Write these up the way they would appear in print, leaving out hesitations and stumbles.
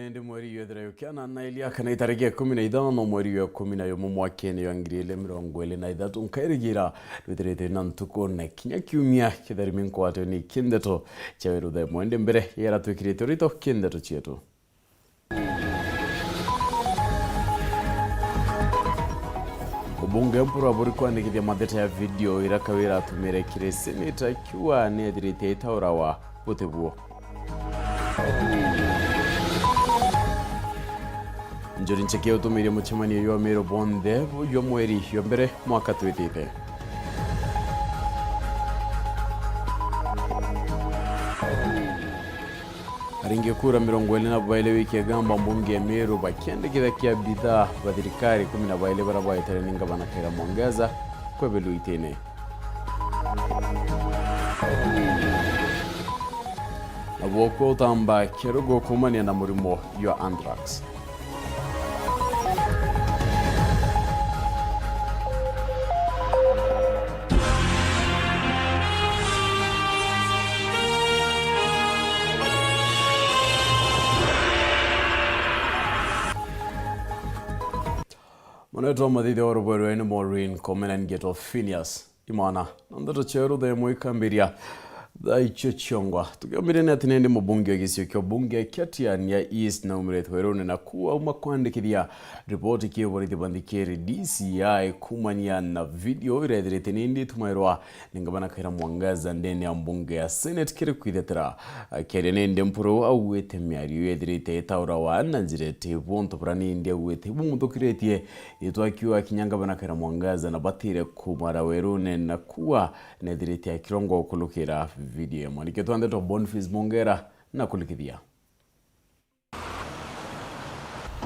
nende mweri URETERI ukiana na ilia kana itariki 15 mweri wa 11 mu mwakene wa 2023 nkairigira URETERI nantuko na kinya kiumia kitharimin kwato ni Nteto cha Weru mwende mbere yara twikirite rito Nteto chietu Ubunge mpura burikwa nikithia matheta ya video irakawira atumire kire seneta kiwa nethirite itaurawa butebuo Njuri ncheke utumire muchimani yo mero bonde yo mweri yo mbere mwaka twitite Aringe kura 20 wiki gamba mbunge Meru bakende kia bidhaa badirikari 10 barabara itareninga banakera mwangaza kwa belu itene Aboko tamba kerugo kumania na murimo yo anthrax Moneto madide oro Weru ene Maureen komena ngeto PHINEAS IMAANA Nteto cheru de muikambiria da ichochongwa tukiambire na tinende mubunge agisio kyo bunge katiani ya East na umret Weru na kuwa umakwandikithia report kiyo bori bandikeri DCI kumania na video URETERI tinende tumairwa ningabana kaira mwangaza ndene ya mbunge ya Senate kire kwithetera kere nende mpuro au wete miari URETERI itaura wa nanzirete bonto prani ndia wete bumutokiretie yetwa kiwa kinyangabana kaira mwangaza na batire kumara Weru na kuwa nethirite ya kirongo kulukira video mwanike Nteto Bonfils Mongera na kulikithia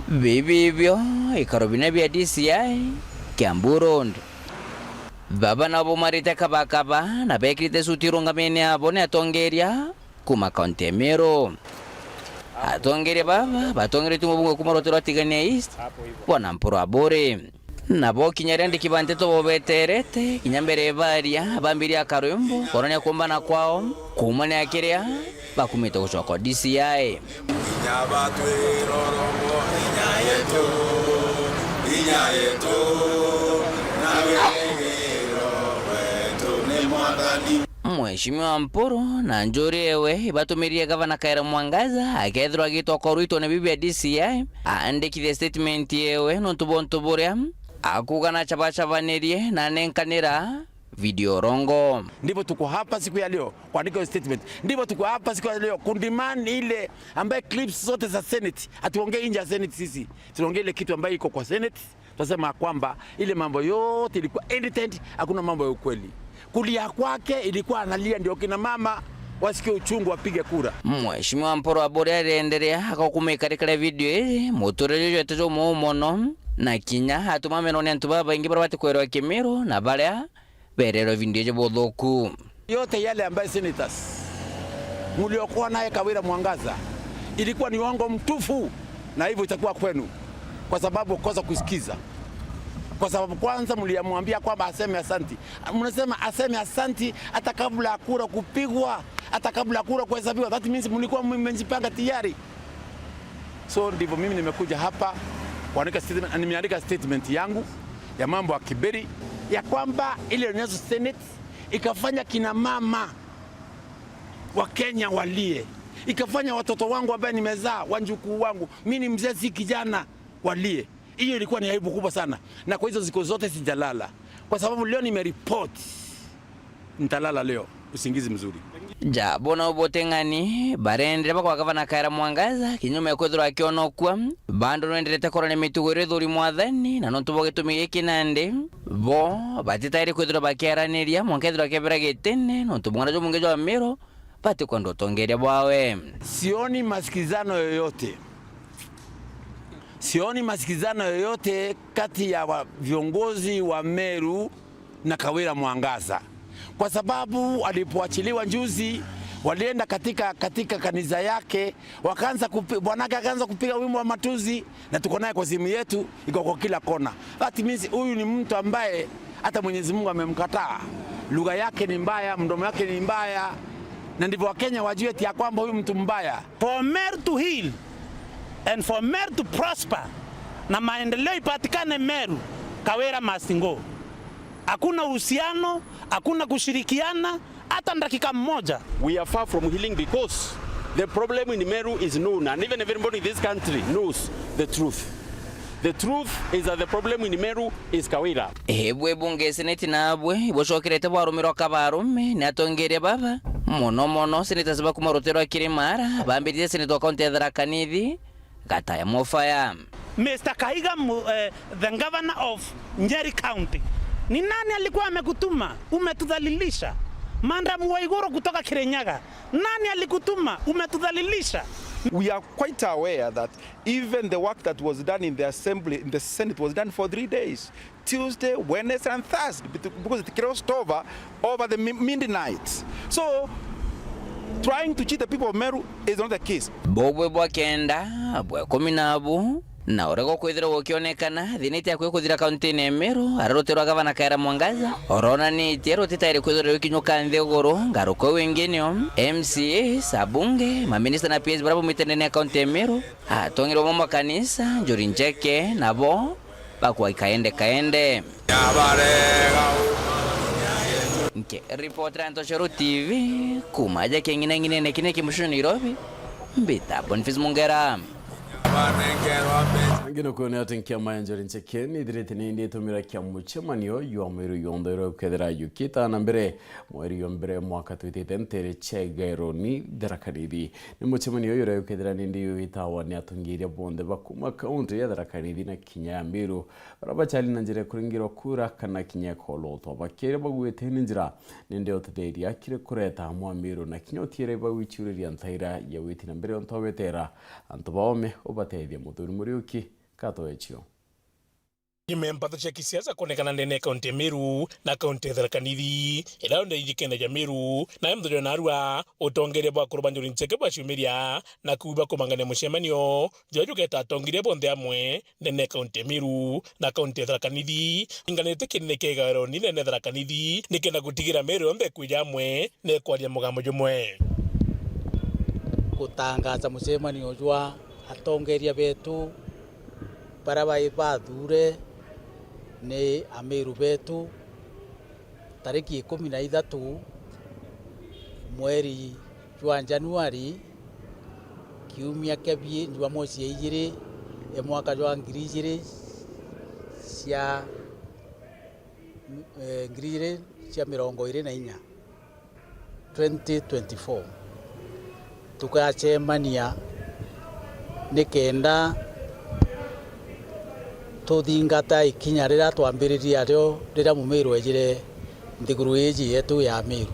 Bibibyo ikarobina bya DCI Kiamburondo Baba nabo marite kabakaba na bekirite sutirunga mene abone atongeria kuma kontemero Atongeria baba batongere tumubungo kumarotero atigania East bona mporo abore Nabo kinyarende kibanteto bobeterete kinyambere baria bambiri akarumbo koronya kumbana kwao kumane akiria bakumita kuchoko DCI Mheshimiwa Mporo na Njuri ewe batumiria gavana Kaira Mwangaza akethirwa gitoko rwito ne bibi ya DCI aandikithie statement yewe nontubontubura akugana chabanirie na nenkanira video rongo. Ndivyo tuko hapa siku ya leo kuandika statement. Ndivyo tuko hapa siku ya leo kundimani ile ambaye clips zote za Senate atuongee nje ya Senate sisi. Tuongee ile kitu ambayo iko kwa Senate. Tunasema kwamba ile mambo yote ilikuwa edited, hakuna mambo ya ukweli. Kulia kwake ilikuwa analia ndio kina mama wasikie uchungu wapige kura. Mheshimiwa Mporo abore arenderea akakumeka kale video ile motorejo yatejo mono na kinya hatumame none ntubaba ingi barabate kwero Kemero na balea berero vindeje bodoku yote yale ambaye senators muliokuwa naye Kawira Mwangaza ilikuwa ni uongo mtufu na hivyo itakuwa kwenu kwa sababu kosa kusikiza kwa sababu kwanza mliamwambia kwamba aseme asanti mnasema aseme asanti hata kabla kura kupigwa hata kabla kura kuhesabiwa that means mlikuwa mmejipanga tayari so ndivyo mimi nimekuja hapa kuandika statement nimeandika statement yangu ya mambo ya kiberi ya kwamba ile nyezo Senate ikafanya kina mama wa Kenya walie ikafanya watoto wangu ambao nimezaa wanjukuu wangu mimi ni mzee si kijana walie hiyo ilikuwa ni aibu kubwa sana na kwa hizo ziko zote sijalala kwa sababu leo nimereport nitalala leo usingizi mzuri Jabona ubotengani barendere bakwa gavana Kaira Mwangaza kinyume kwethura akionokwa bando nwenderete korone mitugore thuri mwathani na nontuboge tumige kinande bo batitaire kwethura bakiaraniria monkethura kebera getene nontubona jo mungejo amero bate kwando tongeria bwawe sioni masikizano yoyote kati ya viongozi wa Meru na Kawira Mwangaza kwa sababu alipoachiliwa juzi walienda katika kanisa yake wakaanza bwanake akaanza kupiga wimbo wa matuzi na tuko naye kwa simu yetu iko kwa kila kona that means huyu ni mtu ambaye hata Mwenyezi Mungu amemkataa lugha yake ni mbaya mdomo wake ni mbaya na ndivyo Wakenya wajue eti kwamba huyu mtu mbaya for Meru to heal And for Meru to prosper na maendeleo ipatikane Meru, Kawira must go. Hakuna uhusiano, hakuna kushirikiana hata dakika moja. We are far from healing because the problem in Meru is known, and even everybody in this country knows the truth. The truth is that the problem in Meru is Kawira. Hebwe bunge seneti nabwe iboshokirete bwarumiro kabarume natongeria baba mono seneta ziba kumarotero akirimara bambiriye seneta kaunti ya Thaa Nithi gata ya mofaya. Mr. Kahiga, the governor of Nyeri County, ni nani alikuwa amekutuma? Umetudhalilisha. Madam Waiguru kutoka Kirinyaga, nani alikutuma? Umetudhalilisha. We are quite aware that even the work that was done in the Assembly, in the Senate, was done for 3 days. Tuesday, Wednesday, and Thursday, because it crossed over the midnight. So, trying to cheat the people of Meru is not the case. Bobwe bwa kenda, bwa 10 na orego kwithira gukionekana thiniti akwe kuthira kaunti ne Meru ararotero gavana Kaira Mwangaza orona ni tiero titaire kwithira kinyuka nthegoro ngaruko wengenio MCA sabunge maminista na PS bravo mitendene kaunti Meru atongero mo makanisa njori njeke nabo bakwa kaende nke reporter Nteto TV kumaja kengine nekine kimusho Nairobi mbita Boniface Mungera. Ngino ko ne atenkia mayanjori nchekeni direte ne ndi tumira kya muchemanio yo Meru yondero kedera yukita na mbere mweri yombere mwaka twitete ntere chegairo ni darakanidi ni muchemanio yore kedera ndi yitawa ne atungiria bonde bakuma kaunti ya darakanidi na kinya Meru barabachali na njire kuringiro kura kana kinya kolo to bakere bagwete ninjira nende otederi akire kureta mwa Meru na kinyo tiere bawichuri yantaira ya witi na mbere ontobetera antobawome obatedia muthuri muriuki kato echio Imempatho cha kisiasa kuonekana ndene kaunti Meru na kaunti ya Thaa Nithi ila onde yikenda ya Meru na mthuri na arua utongeria bwa kurubanjuri ncheke bwa shumiria na kuiba kumangane mushemanio jojo keta tongiria bonde amwe ndene kaunti Meru na kaunti ya Thaa Nithi inganete kinene kegaro ni ndene Thaa Nithi nikenda gutigira Meru onde kuija amwe ne kwaria mugambo jumwe kutangaza mushemanio jwa atongeria betu barabai bathure ni Ameru betu tariki 13 mweri wa Januari kiumia kebie njwa mosi igiri mwaka wa 2024 tukachemania nikenda tuthingata ikinya rira twambiriria rira Mumeru ejire nthiguru iji yetu ya Meru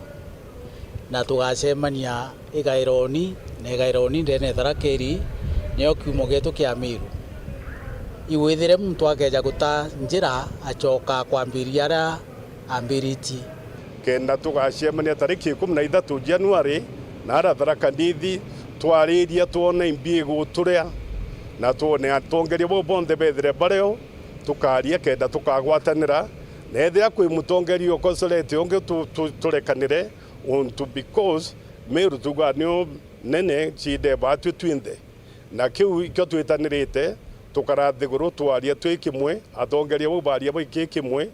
na tugacemania igaironi na igaironi ndene Tharakeri niyo kiumo gitu kia Meru iwithire muntu akeja guta njira acoka kwambiria ra ambiriti kenda tugacemania tariki 13 Januari na ara Thaa Nithi twariria tuone imbi guturia na tuone atongeria bo bonde bethire bareo tukaria kenda tukagwatanira na ethia kwi mutongeria okosorete onge turekanire unto because Meru tuganio nene chide batu twinde na kiu kyo twitanirite tukarathiguru twaria twikimwe atongeria bo baria bo ikikimwe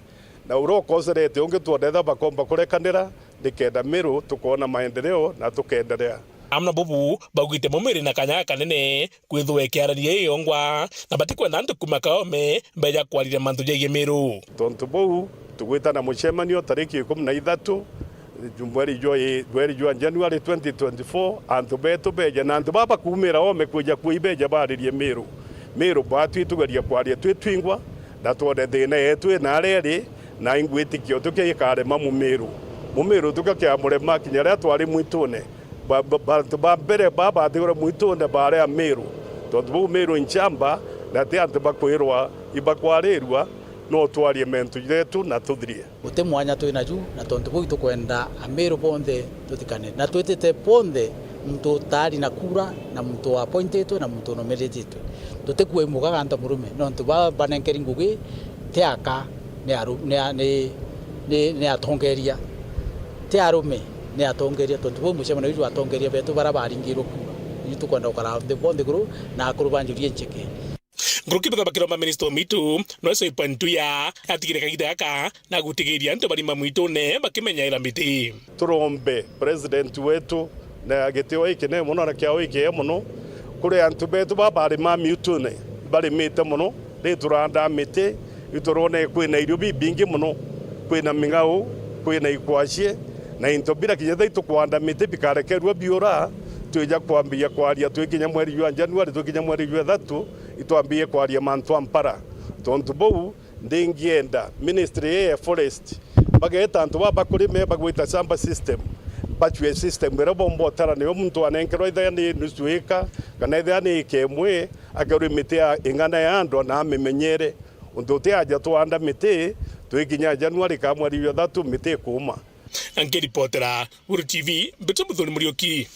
na urokosorete onge tuonetha bakomba kurekanira nikenda Meru tukona maendeleo na tukendelea amna bobu bagwite Mumeri na kanya kanene kwithwe kiararie yongwa na batikwenda ndu kumakaome mbeja kwarire mantu je Meru tontu bou tugwita na muchemanio tariki 13 mweri jwa January 2024 antu betu beja na antu baba kumira ome kuja kuibeja baririe Meru batu tugaria kwaria twitwingwa na twone thina yetu na reri na ingwitikio tukikare Mumeru tukakiamurema kinya ria twari mwitune mbere baba athigura mwitune bare Meru tondu Meru nchamba na te antu bakwirwa ibakwarirwa no twarie mentu yetu na tuthirie ute mwanya twina ju na tondu bui tukwenda Meru bonde tutikane na twitete bonde mtu tari na kura na mtu appointed na mtu nominated tutekue mugaga nta murume no ntu banenkeri ngugi teaka ne atongeria te arume ne atongeria tondu bui muchemano ju atongeria betu bara baringiro kura itu kwenda ukarambye bonde guru na akurubanjurie ncheke Ngurukitha bakiroma minister mitu no so ipantuya atigire kagita aka na gutigiria nto bari mamuito ne bakimenya ira miti turombe president wetu na agitio ikene muno na kiao ikie muno kuri antu betu babari mamuito ne bari mite muno ri turanda miti iturone kwina irio bibingi muno kwina mingao kwina ikwashie na into bira kinyetha itukwanda miti bikarekerwa biura tuja kwambia kwaria twikinya mweri wa Januari twikinya mweri wa 3 itwambie kwaria mantu ampara tontu bou ndingienda ministry ya forest bageta antu bakurime bagwita samba system batwe system bera bombo tara ne muntu anenkerwa ithani nusuika kana ithani kemwe agaru miti ingana ya ando na amenyere undu tiaja twanda miti twikinya Januari ka mweri wa 3 miti kuma Angeripotera Weru TV Beto Muthoni Murioki.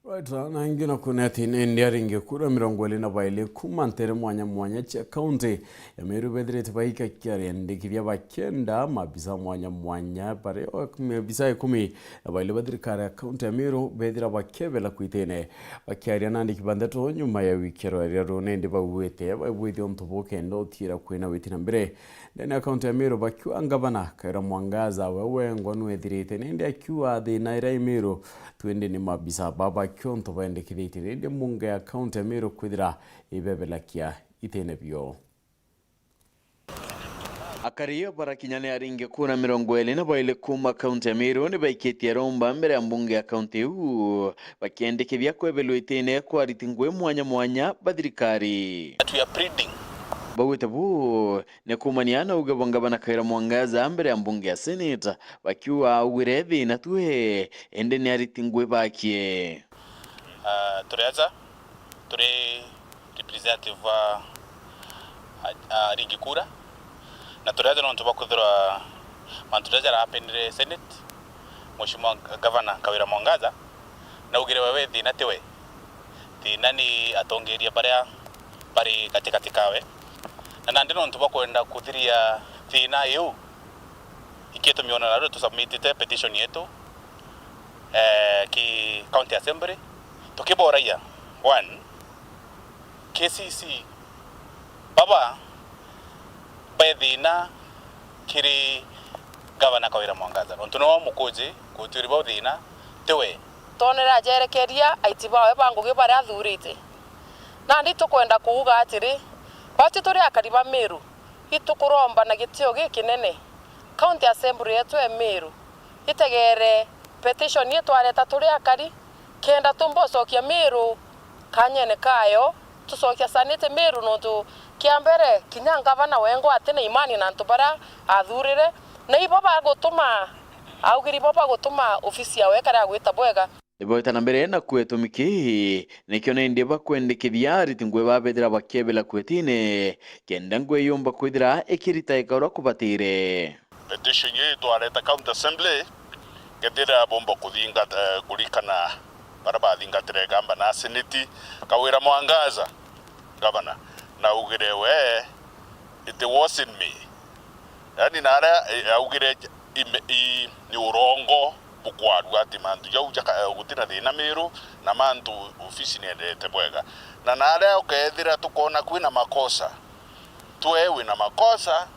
Right, na ingina kuneti ndiaringe kura mirongo ili na baile kumantere mwanya cha kaunti ya Meru bedrete baika kiari ndikivya bakenda mabisa mwanya pare mabisa 10 na baile bedri kare kaunti ya Meru bedra bakebela kuitene bakiari nandi kibandeto nyuma ya wikero ya rone ndiba uwete ontoboke ndo tira kwena wetina mbere ndani ya kaunti ya Meru bakiwa ngabana kaira mwangaza wewe ngonu edrete ndi akiwa de naira Meru twende ni mabisa baba kyonto baende kidetire ndi munga ya kaunti ya Meru kwithira ibebelakia itene bio Akaria barakinyane aringe kuna mirongo ili na baile kuma kaunti ya Meru ni baiketia romba mbere ya mbunge ya kaunti huu bakiendeke vya kwebelu itene kwa ritingwe mwanya badirikari we are pleading Bawita bu ne kumaniana ugabangabana kaira mwangaza mbere ya mbunge ya Senate bakiwa urethi na tuhe ende ni aritingwe bakie tureza turi representative rigikura na tureza no tubakuthira mantureza rapenire Senate Mheshimiwa Governor Kawira Mwangaza na ugire wethi na tiwe nani atongeria bari kawe na ndino tubakwenda kuthiria thina yu ikieto miona na tu submitite petition yetu ki county assembly tukiboraia 1 KCC baba bedina kiri Governor Kawira Mwangaza ntuno mukuji kutiriba thina tewe tonera jerekeria aitibawe banguge bare athurite na ndi tukwenda kuuga atiri bati turi akariba Meru itukuromba na gitio gikinene county assembly yetu ya Meru itegere petition yetu areta turi akari kenda tumbocokia Meru kanyene kayo tucokia sanite Meru nontu kiambere kinya Governor wengo atene imani na ntubara athurire na ibo bagutuma augiri bo bagutuma ofisi yawe kare agwita bwega Iboita na mbere na kwetumiki nikyo nende bakwendekithia ritingwe babethira bakebela kwetine kenda ngwe yomba kwithira ikirita ikara kubatire petition yetu areta county assembly gedira bomba kuthinga kulikana baraba thingatire gamba na Senate Kawira Mwangaza Governor na ugire we it was in me yani nara ugire ni urongo bukwaru ati mantu jauja gutina thina Meru na mantu ofisi niendete bwega na nare ukethira tukona kwina makosa twewe na makosa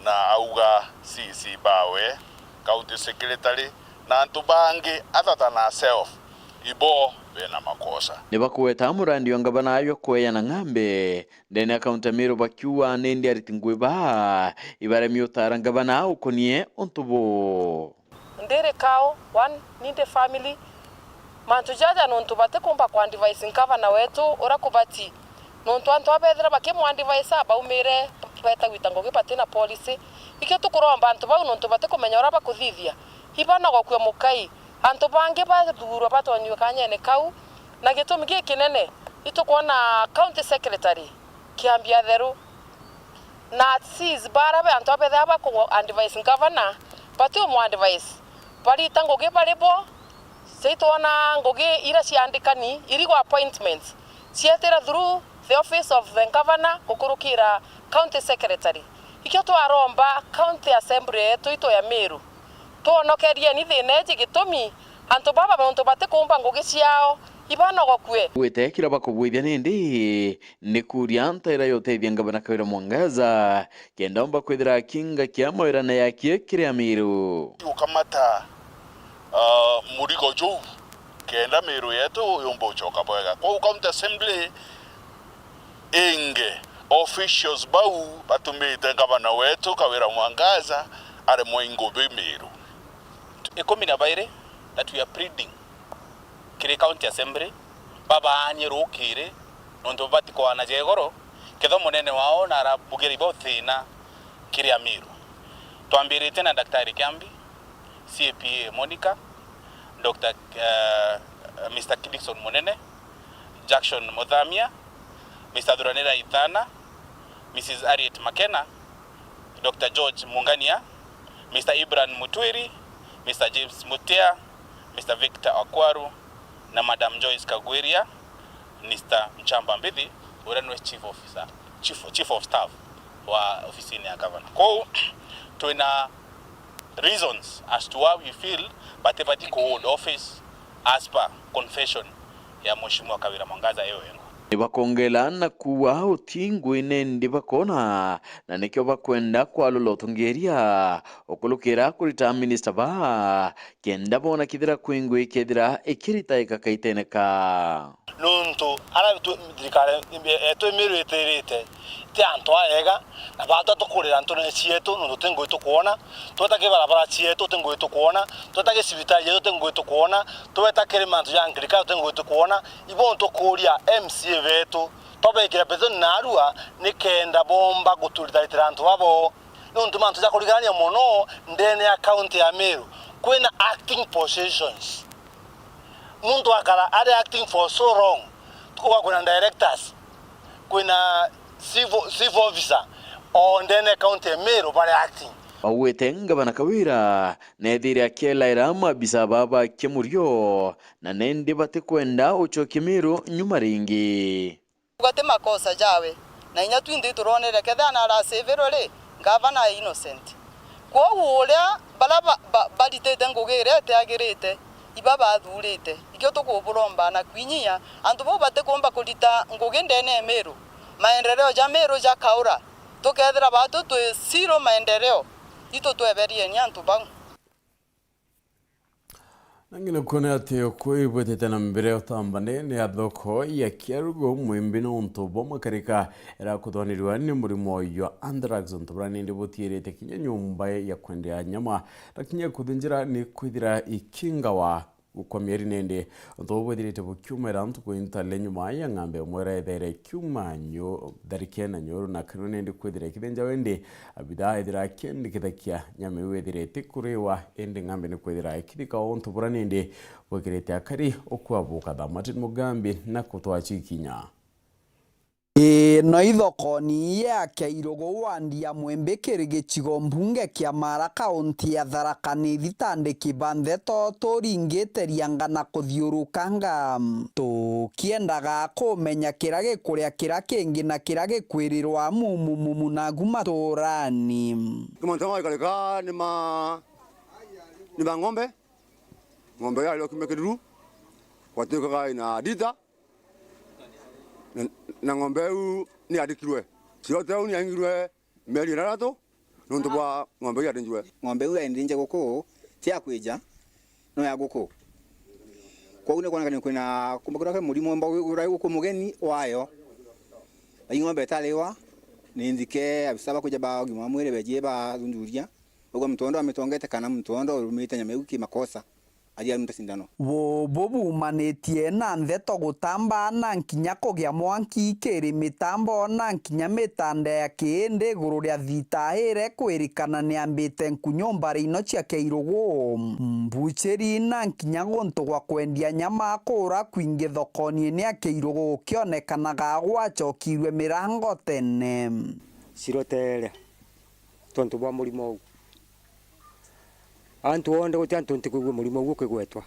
na auga CC bawe county secretary na antu bangi atata na self ibo bena makosa nibakuweta murandi wangabana ayo kweya na ngambe ndene akaunti ya Meru bakiwa nende aritingwe ba ibara miotara ngabana ukonie ontubo ndere kao one ninde family mantu jaja nontu bate kumba kwa device Governor wetu ora kubati nontu antu abethera bakimwa device aba umire beta witango gibate na policy ikyo tukuromba antu bau nontu bate kumenya ora bakuthithia ibana gokwe mukai antu bange bathurwa batonywe kanyene kau na gitumi gikinene itukona county secretary kiambia theru na seize barabe antu abethera bako device Governor bate umwa device bari tango ge barebo seitona ngoge ira ciandikani irigo appointments cietera through the office of the Governor kukurukira county secretary ikyo twaromba county assembly yetu ito ya Meru tuonokerie ni thine gitumi antu baba muntu bate kumba ngoge ciao ibana gokwe Wetekira bakubwithia nindi ni kuria ntaira yotethia ngavana Kawira Mwangaza kenda omba kwithira kinga kia mawirana yakie kiria Miru ukamata murigo juu kenda Miru yetu yombo uchoka bwega kwa county assembly inge officials bau batumite ngavana wetu Kawira Mwangaza are moingo be Miru ikomina baire that we are pleading kiri county assembly baba anyero kire nondo batiko anajegoro ketho munene wao na arabugeri bothina kiri Miru twambirite na daktari Kiambi CPA Monica Dr. Mr. Kidison Munene Jackson Mothamia Mr. Duranera Ithana Mrs. Harriet Makena Dr. George Mungania Mr. Ibran Mutwiri Mr. James Mutea Mr. Victor Akwaru na Madam Joyce Kagwiria Mr. Mchamba Mbidi Urenwe Chief of Staff wa ofisini ya governor. Kwa tuina reasons as to why we feel batebati ko hold office as per confession ya Mheshimiwa Kawira Mwangaza yengo. Nibakongela na kuwa utingwi nendi bakona na nikyo bakwenda kwa lolotongeria okulukira kurita minister ba kenda bona kithira kwingwi kethira ikirita ikakaiteneka Nuntu ara dirikare eto Miru eterite ti anto aega na bata tukurira anto ne chieto nuntu tengo itukuona twetake barabara chieto tengo itukuona twetake sibitali yeto tengo itukuona twetake mantu ya Anglika tengo itukuona ibonto kuria MCA vetu tobekira pezo narua nikenda bomba gutulitalitira antu babo nuntu mantu ya kuligania mono ndene ya county ya Miru kwena acting positions muntu akara are acting for so long tuko kuna directors kuna civil officer on the county Miru bare acting Awetenga bana Kawira nedira kela irama bisababa kemurio na nende bate kwenda uchoki Miru nyuma ringi ugate makosa jawe na inya twindi turonere kethana ara severole governor innocent kwa uria bala baditete ngugire te agirite ibaba thurite ikyo tukuburomba na kwinyia antu bo bate komba kulita nguginde ne Miru maendeleo ja Miru ja kaura tukethira batu tu zero maendeleo ito tweberie ni antu bang nangine kone ate kwibwetete na mbere otambane ne athoko ya kiarugo mwimbi no ntobo makarika era kuthonirwa ni murimo yo anthrax ntobrani ndi butierete kinya nyumba ya kwendea nyama takinya kuthinjira ni kwithira ikinga wa kwa mieri nende ntobo direte bukyumera ntu ko intale nyuma ya ngambe mwera there kyuma nyo darikena nyoro na kanone ndi kwithira kithenja wende abida edira kendi kithakia nyame wethirete kurewa ende ngambe ni kwithira kithika onto buranende wekirete akari okwabuka Martin Mugambi na kutwachikinya no ithokoni ya Kairogo wandi ya Mwembe Kirigichigo mbunge kia Mara kaunti ya Tharaka ni thitandiki Nteto turingiteria na kuthiurukanga tukiendaga kumenya kira gikuria kira kingi na kira gikwirirwa mumu na gumaturani kumontawa ikaleka ni ma ng'ombe ya leo kimekiru watu kwa ina dita na ng'ombe ni adikirwe siote ni angirwe meri rarato nuntu bwa ng'ombe ya ndinjwe ng'ombe ya ndinje goko tia kwija no ya goko kwa une kwana kwina kumbakura kwa mulimo mba urai goko mugeni wayo ayi ng'ombe talewa ni nzike abisaba kuja ba gima mwere beje ba ndunduria ubwo mtondo ametongete kana mtondo urumite nyameuki makosa adia mtasindano bobu manetie na Nteto gutamba na nkinya kugia mwanki kiri mitambo na nkinya mitande ya kiende guru ria thitahire kwirikana ni ambite nkunyomba rino cia Kairogo mbucheri na nkinya gonto gwa kwendia nyama kura kwingi thokoni ni ya Kairogo kionekanaga gwachokirwe mirango tene sirotere tonto bwa mulimo antu onde gote antu ntikugwe mulimo gwo kwigwetwa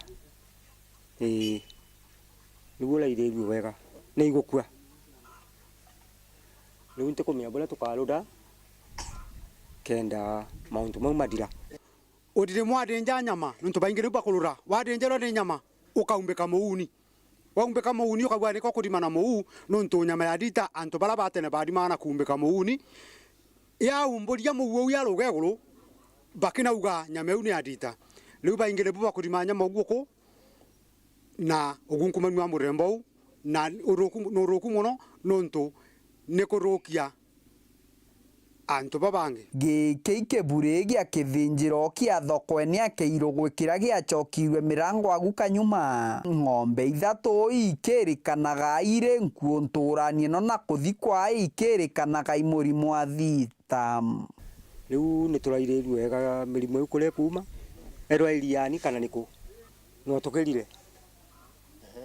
nigula ireru wega ni igukua ni unte kumya bola tukaruda kenda mauntu madira odire mwadenja nyama nuntu baingire bakulura wadenjero de nyama ukaumbeka muuni Waumbeka muuni ukagwa niko kurimana muu nonto nyama ya dita anto bara batene barimana kuumbeka muuni ya umburia muwo ya rugeguru bakina uga nyama uni ya dita riu baingire buba kurimanya maguko na ugunkumanu wa murembo na uruku muno nonto nikurukia anto babange gikeike buregi akithinjiro kia thoko ni akeiro gwikira giachokirwe mirango aguka nyuma ng'ombe ithatu ikirikanaga ire nkuonturanie no na kuthikwa ikirikanaga imurimu athita riu ni turairiru wega mirimo ikure kuma erwa iriani kana niku no tukerire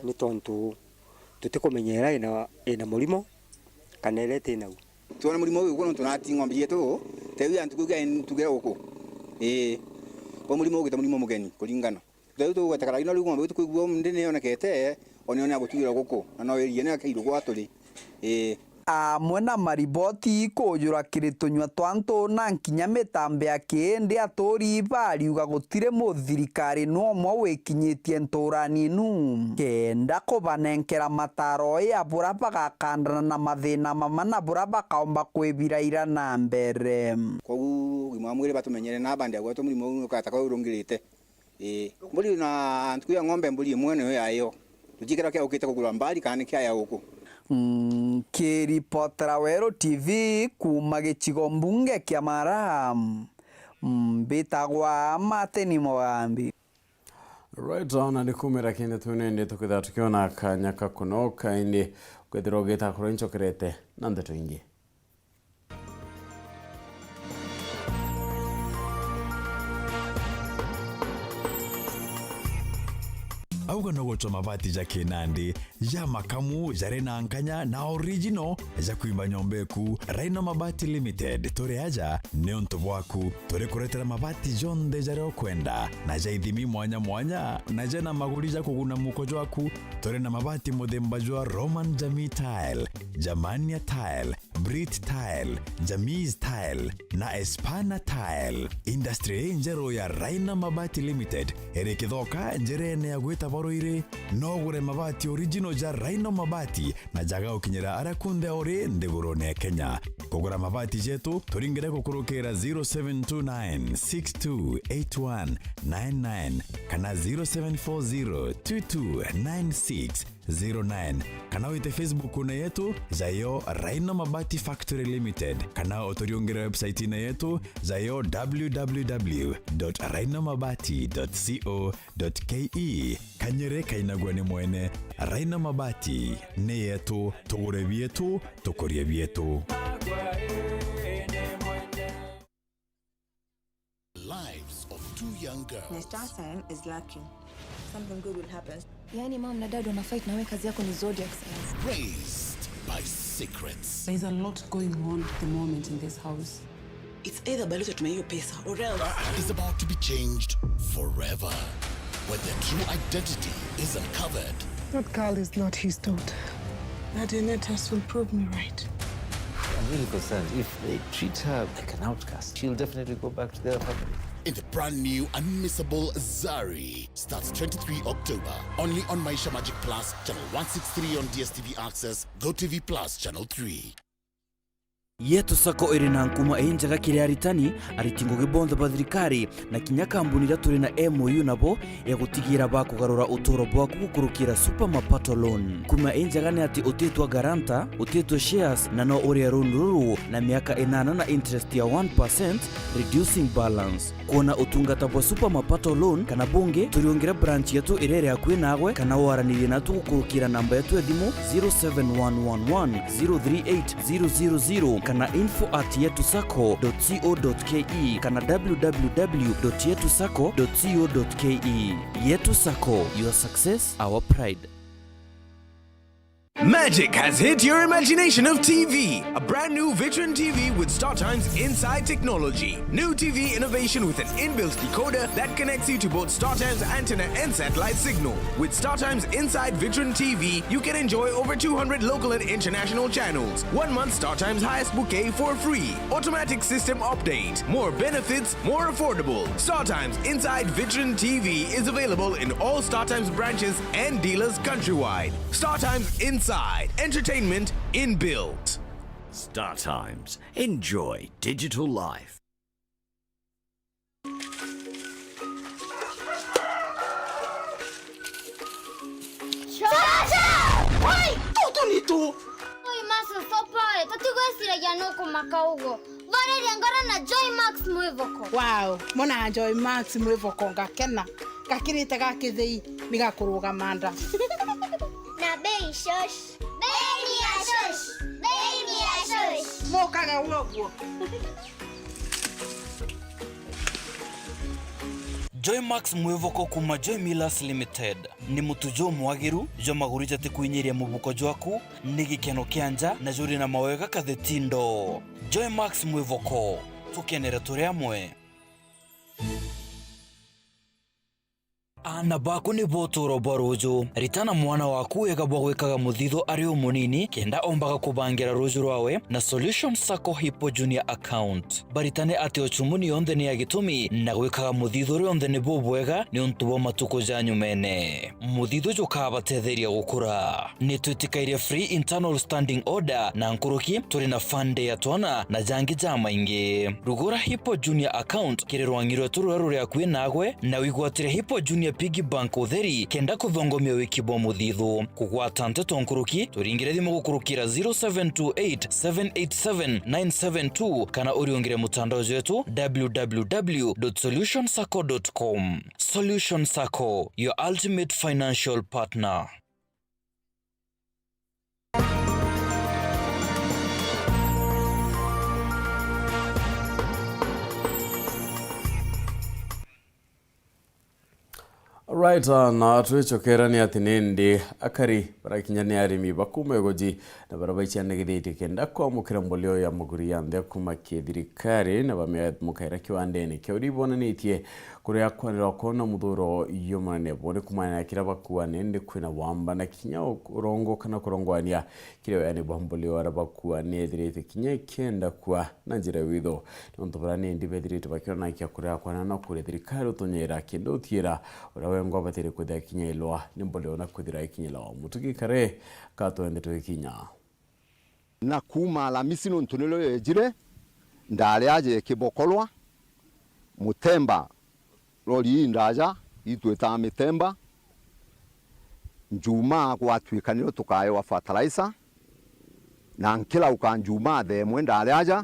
ni tontu tutikumenyera ina murimo kana erete nau tuona murimo uyu kuno tunati ng'ombe yetu tewi antukuga tugera uko kwa murimo ugita murimo mugeni kuringana tewi tu gwatakara ino ng'ombe tu kuigwo ndine yonekete oni agutugira guko na no erie ne akairo gwaturi amwe na mariboti kujura kiritunywa twantu na nkinya mitambe ya kindi aturi bariuga gutire muthirikari no mwe wikinyitie nturani nu kenda kubanenkera mataro ya bura bagakandana na mathina mamana bura bakaomba kwibiraira na mbere kogu gimamwire batumenyere na bandi agwato murimo ukata kwa urungirite mburi na antuya ng'ombe mburi mwene yayo tujikira kia ukita kugura mbali kana kia ya uko kiripotera Weru TV kuma gicigo mbunge kia Mara mbitagwa Mateni Mogambi. Right on and kumira kinde tunende tukitha tukiona kanya kakunoka indi kwethira ugita kurenchokerete na Nteto ingi. Auga no gocho mabati ja Kinandi ya makamu jare na nkanya na original ja kuimba nyombeku Raino Mabati Limited tore aja neonto bwaku tore kuretera mabati jonde jare okwenda na ja ithimi mwanya na ja na maguri ja kuguna mukojo waku tore na mabati muthemba jwa Roman Jamii Tile, Jamania Tile, Brit Tile, Jamiz Tile na Espana Tile. Industry njero ya Raino Mabati Limited ere kithoka njerene ya gwita boroire no gure mabati original ja Raino Mabati na jaga ukinyira arakunde ore ndiguro ne Kenya. Kugura mabati jetu turingire kukurukira 0729628199 kana 0740229609 kana wite Facebook na yetu zayo Raino Mabati Factory Limited kana otoriongera website na yetu zayo www.rainomabati.co.ke kanyere kainagwa ni mwene Raino Mabati ne yetu tugure bietu tukorie bietu. Lives of two young girls. My star sign is lucky. Something good will happen. Yani mom na dad wana fight na wewe kazi yako ni zodiac signs. Raised by secrets. There's a lot going on at the moment in this house. It's either Baluto to your pesa or else. Is about to be changed forever when their true identity is uncovered. That girl is not his daughter. That Nteto will prove me right. I'm really concerned. If they treat her like an outcast, she'll definitely go back to their family. In the brand new unmissable Zari starts 23 October only on Maisha Magic Plus channel 163 on DSTV Access, GoTV Plus channel 3. Yetu sako irina nkuma enjaga kiri aritani aritingo gibonzo bathirikari na kinya kambuni turi na MOU nabo egutigira bakugarura utoro bwaku gukurukira super mapato loan kuma enjaga ni ati utetwa garanta utetwa shares na no uri runuru na miaka 8 na interest ya 1% reducing balance kuona utungata bwa super mapato loan kana bunge turiongera branch yetu irere yakwe nagwe kana waranire natu gukurukira namba yetu ya thimu 0711038000 kana info@yetusako.co.ke kana www.yetusako.co.ke. Yetu Sako, your success, our pride. Magic has hit your imagination of TV. A brand new Vitron TV with StarTime's inside technology. New TV innovation with an inbuilt decoder that connects you to both StarTime's antenna and satellite signal. With StarTime's inside Vitron TV, you can enjoy over 200 local and international channels. 1 month StarTime's highest bouquet for free. Automatic system update. More benefits, more affordable. StarTime's inside Vitron TV is available in all StarTime's branches and dealers countrywide. StarTime's inside. Entertainment inbuilt. StarTimes. Enjoy digital life. Oi, tutto ni tu. Oi, masa sopare, tatigo esira ya noko makaugo. Vare riangara na Joy Max mwevoko. Wow, mona Joy Max mwevoko ngakena. Gakirite gakithei nigakuruga manda. Na bei shosh. Bei ya shosh. Bei ya shosh. Mokaga wogo. Joy Max mwevoko kuma Joy Millers Limited ni mutujo mwagiru jo magurija te kuinyiria mubuko jwaku ni gikeno kianja na juri na mawega kathetindo. Joy Max mwevoko tukenera turi amwe. Ana baku ni botoro barojo ritana mwana waku ega bwekaga muthitho ari umunini kenda ombaga kubangira rojo rwawe na Solution Sacco Hippo Junior account baritane ati ochumuni yonde ni agitumi na gwekaga muthitho ryonde ni bobwega ni untubo matuko janyu mene muthitho joka batetheria gukura ni twitikaire free internal standing order na nkuruki turi na fund ya twana na jangi jama ingi rugura Hippo Junior account kirerwangirwe tururu rya kwinagwe na wigwatire Hippo Junior Piggy Bank utheri kenda kuthongomia wikibo muthithu kugwata Nteto nkuruki turingire thimu gukurukira 0728787972 kana uriongire mutandao wetu www.solutionsacco.com. Solution Sacco, your ultimate financial partner. Right, na tuichokerani ati nindi akari barakinyani arimi bakume goji na barabaicha negedete kenda kwa mukira mbolio ya muguri yande kuma kithirikari na bamya mukaira kiwandene kyauri bona nitie kuri akwanira kona muduro yomane bone kumana kiraba kuwa nende kwina wamba na kinya urongo kana kurongwania kire yani bambolio arabakuwa nedirete kinya kenda kwa nanjira wido nontobrani ndibedirete bakirana kya kuri akwana na kuri thirikari tonyera kendo tiera ngo batire kuda kinyelwa nimbole ona kudira kinyelwa mutuki kare kato ende to kinya na kuma Alhamisi no ntunelo ejire ndale aje kibokolwa mutemba roli ndaja itweta mitemba njuma kwa twikaniro tukayo wa fertilizer na nkila ukanjuma the mwenda aja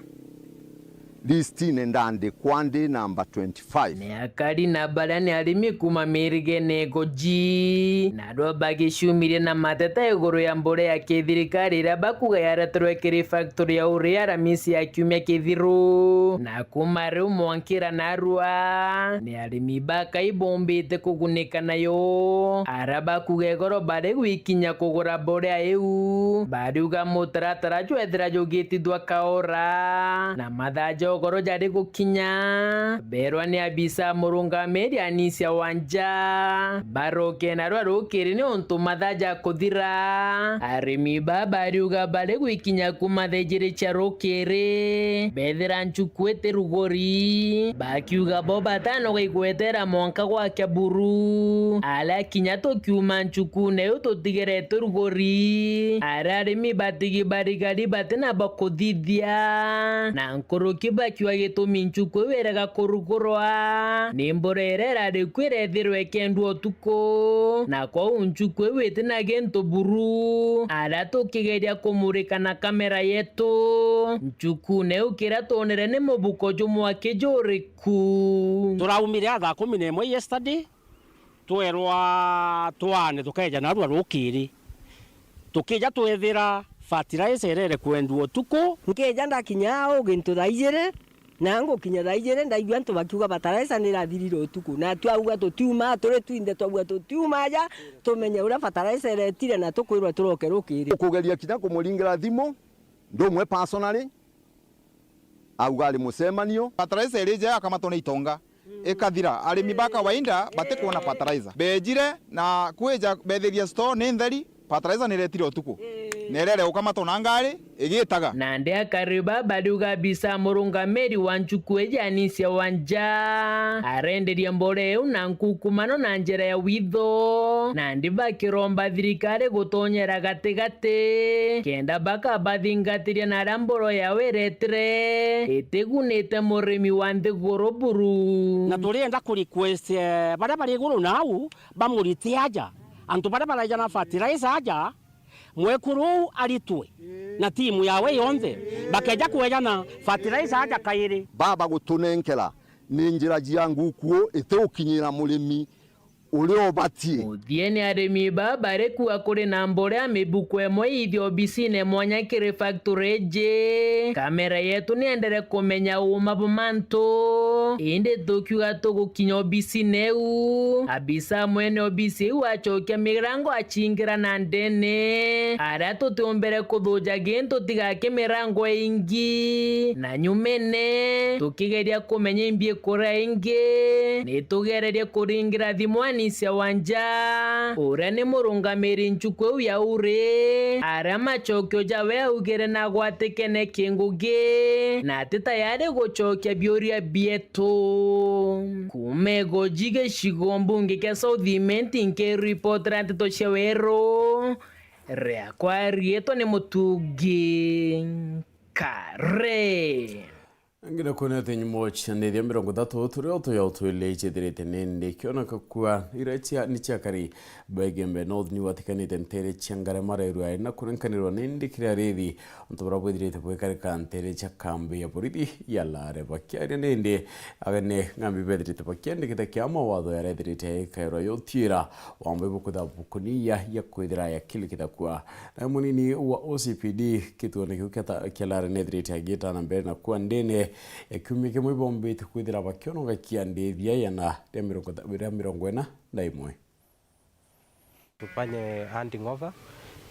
listi nendande kwande number 25 ne akari na barani arimi kuma mirige nego ji na ro bagishumire na mateta iguru ya mbore ya kithirikari rabakuga yaratwekere factory ya uriara misi ya kiumia kithiru na kuma ru mwankira na rua ne arimi baka ibombite kugunika nayo arabakuga igoro bare gwikinya kugura mbore ya eu baruga mutaratara jwethira jugitithwa kaora na mathajo goro jari gukinya berwa ni abisa murungamiri anisia wanja baroke na rukiri ni ontu mathaja kuthira arimi babariuga bare gwikinya kumathejire cha rukiri bethira nchukwete rugori bakiuga boba tano gigwetera mwanka gwa Kiamburu ala kinya to kiuma nchukune utotigerete rugori ararimi batigi barigari batena bakuthithia na nkuruki bakiwa gitumi nchukwe weraga kurugurwa nimborerera rikwirethirwe kendu otuko na kwa unchukwe wetina gento buru ala tukigeria kumurika na kamera yetu nchukune ukira tonere ni mubuko jumwa kijuriku turaumire thaa 11 yesterday twerwa twane tukeja na rwa rukiri tukija twethira fertilizer erere kwendu otuko nkeja ndakinya ugintu thaijire nango kinya thaijere ndaigua ntu bakiuga fertilizer ni rathiriro utuku na twauga tutiuma turi twinde twauga tutiuma ja tumenye ura fertilizer iretire na tukwirwa turoke rukiri kugeria kinya kumuringira thimu ndumwe personally auga ali mucemanio fertilizer irije akamatwo ni itonga ikathira arimi baka wainda batikuona fertilizer bejire na kweja betheria store ni ntheri fertilizer ni retire utuku nerere ukamatwo na ngari igitaga na ndia kariba baduga bisa murungameri wa Nchukue Janisia Wanja arenderia mboreu na nkukumano na njera ya witho na ndiba kiromba thirikari gutonyera gatigati kenda baka bathingatiria na ramboro ya weretere itigunite murimi wa nthiguru buru na turienda ku request baria bari iguru nau bamurite aja antu baria baraja na fertilizer aja mwekuru aritwe na timu yawe yonthe bakeja kuejana fertilizer aja kairi baba gutunenkera ni njira jia ngukuo ite ukinyira murimi urio batie uthieni arimi baba rekua kuri na mbore mibuko emwe ithio bisine mwanya kiri factory je kamera yetu ni endere kumenya uma bumanto inde dokiuga tugukinya bisine u abisa mwene obisi wachokia mirango achingira na ndene ara tutumbere kuthuja gintu tigake mirango ingi na nyumene tukigeria kumenya imbie kura ingi ni tugereria kuringira thimwani Janisia Wanja ura ni murungamiri Nchukue ya ure ara machokio jawe ugere na gwatekene kingugi na ati tayari guchokia bioria bietu kumego jige shigombungi ke Southiment nke report Nteto cia Weru rea kwa rieto ni mutugi kare ngira kone tenyu moch ne dia mirongo datu turio to yo to leche direte nende kiona kakua iracha ni chakari bagembe north ni watikani tentere changara mareru ai na kunankaniro nende kiraredi ontobra bodirete bwekare kantere chakambe ya poridi yalare bakyari nende agane ngambi bedirete bakyende kita kyama wado ya redirete kairo yo tira wambe bukuda bukuniya ya kwedira ya kile kitakua na munini wa OCPD kitone kukata kyalare nedirete agita na mbere na kwa ndene ekumike mwibombe tukwidira bakyono gakiandethia yana mirongo ena na imwe tufanye handing over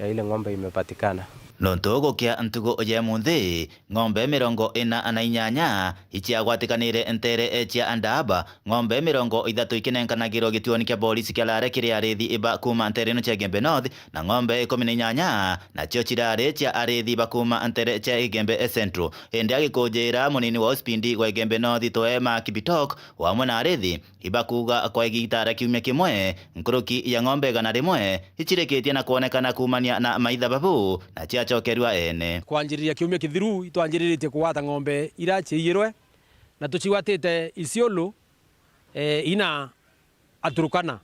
ya ile ng'ombe imepatikana nontogo kia ntugo oje munthi ng'ombe 48 ichiagwatikanire ntere echia andaba ng'ombe 30 ikinenkanagirwo gituoni kia polisi kia lare kiria arithi iba kuma ntere no chia Gembe North na ng'ombe 18 na cio cirare cia arithi bakuma ntere cia Gembe Central ende agikunjira munini wa Ospindi gwa Gembe North Toema Kibitok wamwe na arithi ibakuga kwa gitara kiumia kimwe nkuruki ya ng'ombe 100 ichirikitie na kuonekana kumania na maitha babu na cia chokerwa ene kwanjiriria kiumia kithiru itwanjiriritie kuwata ng'ombe irachiirwe na tuchiwatite Isiolo ina aturukana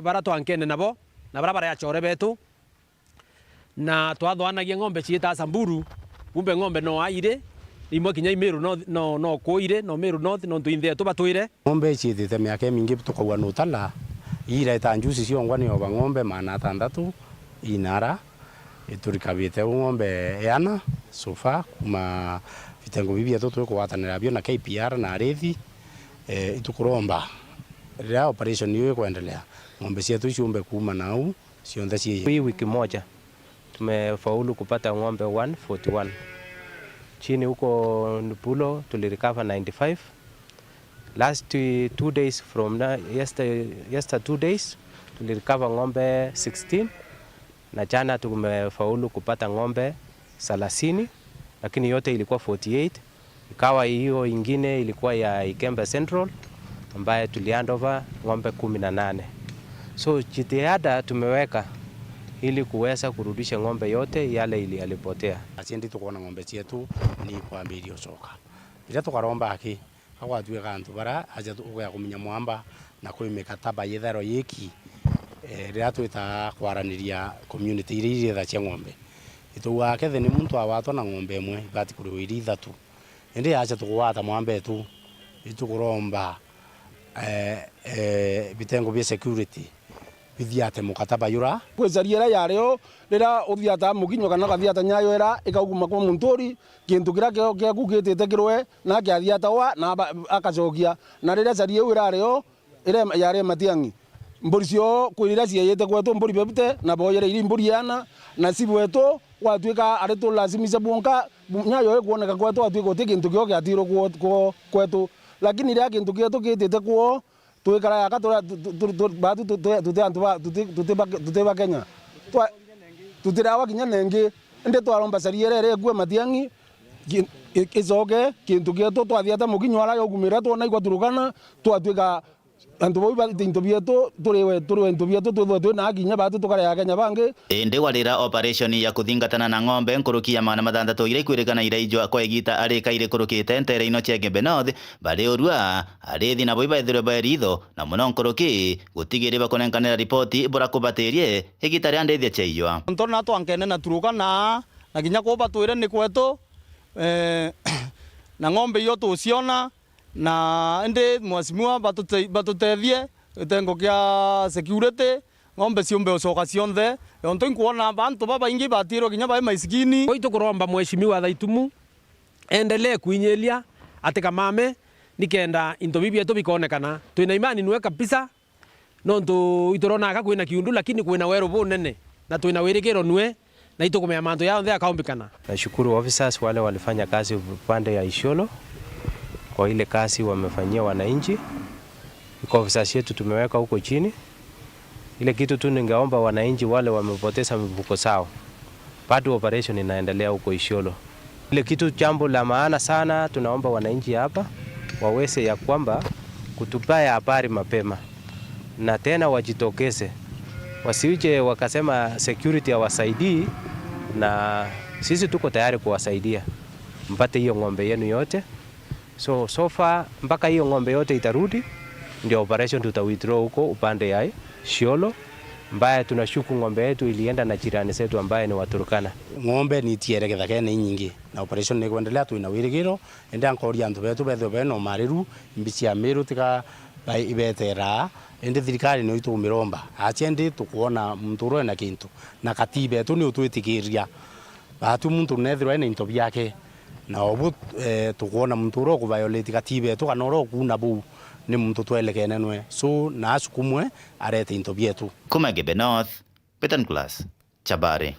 bara twankene nabo na bara ya chore betu na twathwanagia ng'ombe ciita Samburu kumbe ng'ombe no aire imwe kinya Imeru no kuire no Meru North no tuinde tubatwire ng'ombe ciithite miaka mingi tukauga no tala ira tanjusi ciongwa ni oba ng'ombe 600 inara iturikabite ng'ombe yana sofa kuma vitengo bibia tutu kuwatanira bio na KPR na arithi itukuromba ria operation hiyo kuendelea ng'ombe cietu ciumbe kuma nau cionthe cie hii wiki moja tumefaulu kupata ng'ombe 141 chini huko Nupulo tulirecover 95 last 2 days from yesterday 2 days tulirecover ng'ombe 16 na jana tumefaulu kupata ng'ombe 30 lakini yote ilikuwa 48 ikawa hiyo ingine ilikuwa ya Gembe Central ambaye tulihandover ng'ombe 18 so jitihada tumeweka ili kuweza kurudisha ng'ombe yote yale ilipotea asiendi tukuona ng'ombe cietu ni kwambirio coka ira tukaromba aki agwatue kantu bara aja tukuya kuminya mwamba na kwi mikataba yethero yiki ria twita kwaraniria community iria tha cia ng'ombe ituga kethe ni muntu awatwa na ng'ombe imwe bati kuri iri ithatu indi acha tukwata mwambe tu itukuromba bitengo bia security bithiate mukataba yura kwicariera yareo rira uthiata mukinyo kana gathiata nyayo era ikauguma kwa munturi kintu kira ke kugitite kirwe na kiathiata wa na akacokia na rira carie wirareo ire yare matiangi mburi cio kwirira cieyete kwetu mburi bebite na boyere iri mburi yana na sibwetu gwatuika ari tulazimisha bunka nyayo ikuoneka kwetu atuika uti kintu kio kiatiro kwetu lakini ria kintu kietu kitite kuo tuikara yaka batu tuteba Kenya tutirawa kinya nengi inde twaromba cariere ere kwe matiangi icoke kintu kietu twathiata mukinyo ara yogumira twona igwa turukana twatuika antu boi batinto bietu turiwe into bietu tutho na kinya batu tukara ya Kenya bangi indi warira operation ya kuthingatana na ng'ombe nkuruki ya mana mathandatu ira ikwirikana ira ijo kwa igita ari kaire kurukite ntere ino cia Gembe North bari urua arithi na boi baithire baritho na muno nkuruki gutigiri bakonenkanira ripoti bora kubatirie igita ria ndithia chaiywa ntona twankene na turukana na kinya kuba twire ni kwetu na ng'ombe iyo tuciona na ende mwasimua batutethie tengo kia security ng'ombe ciumbe ucoka cionthe onto nkuona bantu baba ingi batiro kinya bae maisikini oito kuromba mheshimiwa Thaitumu endelee kuinyelia atika mame nikenda into bibi yetu bikonekana twina imani nwe kabisa nonto itorona aka kwina kiundu lakini kwina weru bunene na twina wirikiro nwe na itukumea manto yao nthea kaumbikana. Nashukuru officers wale walifanya kazi upande ya Isiolo kwa ile kazi wamefanyia wananchi. Kwa officers yetu tumeweka huko chini. Ile kitu tu ningeomba wananchi wale wamepoteza mifuko sao, bado operation inaendelea huko Isiolo. Ile kitu jambo la maana sana, tunaomba wananchi hapa waweze ya kwamba kutupaya habari mapema na tena wajitokeze, wasiuje wakasema security hawasaidii, na sisi tuko tayari kuwasaidia mpate hiyo ng'ombe yenu yote. So far mpaka hiyo ng'ombe yote itarudi ndio operation tutawithdraw huko upande ya Isiolo, ambaye tunashuku ng'ombe yetu ilienda na jirani zetu ambaye ni Waturkana. Ng'ombe ni tiereketha kene nyingi na operation ni kuendelea tu ina wirigiro ende ankori antu betu betho beno mariru mbicia miru tika ibetera ende thirikari no itumiromba achendi tukuona mturo na kintu na katibe tu ni utwitikiria batu muntu nethirwa ni into byake na obu tukuona mturo ku violate katibe tu kanoro kuna bu ni muntu twelekene nwe so na asukumwe arete into byetu kuma Gembe North Peter Class Chabare.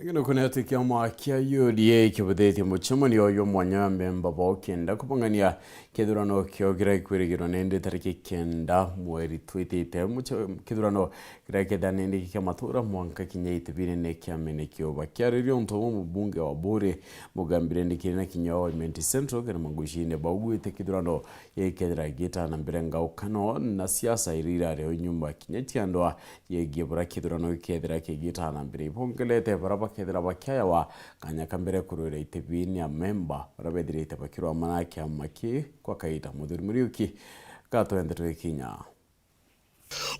Ngino kunete kia mwakia UDA kibuthete muchemani oyo mwanya memba bo kenda kupangania kithurano kio gira kwirigiro nende tariki kenda mweri twitite kithurano gira kenda nende kia matura mwanka kinya itibire ne kia mene kio bakiaririo ntomo mubunge wa Bure mugambire ndikirina kinya wa Imenti Central kana mangushine baugwite kithurano yekethira gita na mbirenga ukano na siasa irira reo nyumba kinya tiandoa yegiebura kithurano kethira kigita na mbire pongelete baraba kethira bakyaya wa kanya kambere kurure itibini ya memba barabedire bakirwa manake amaki kwa kaita muthuri muriuki gato ende Kenya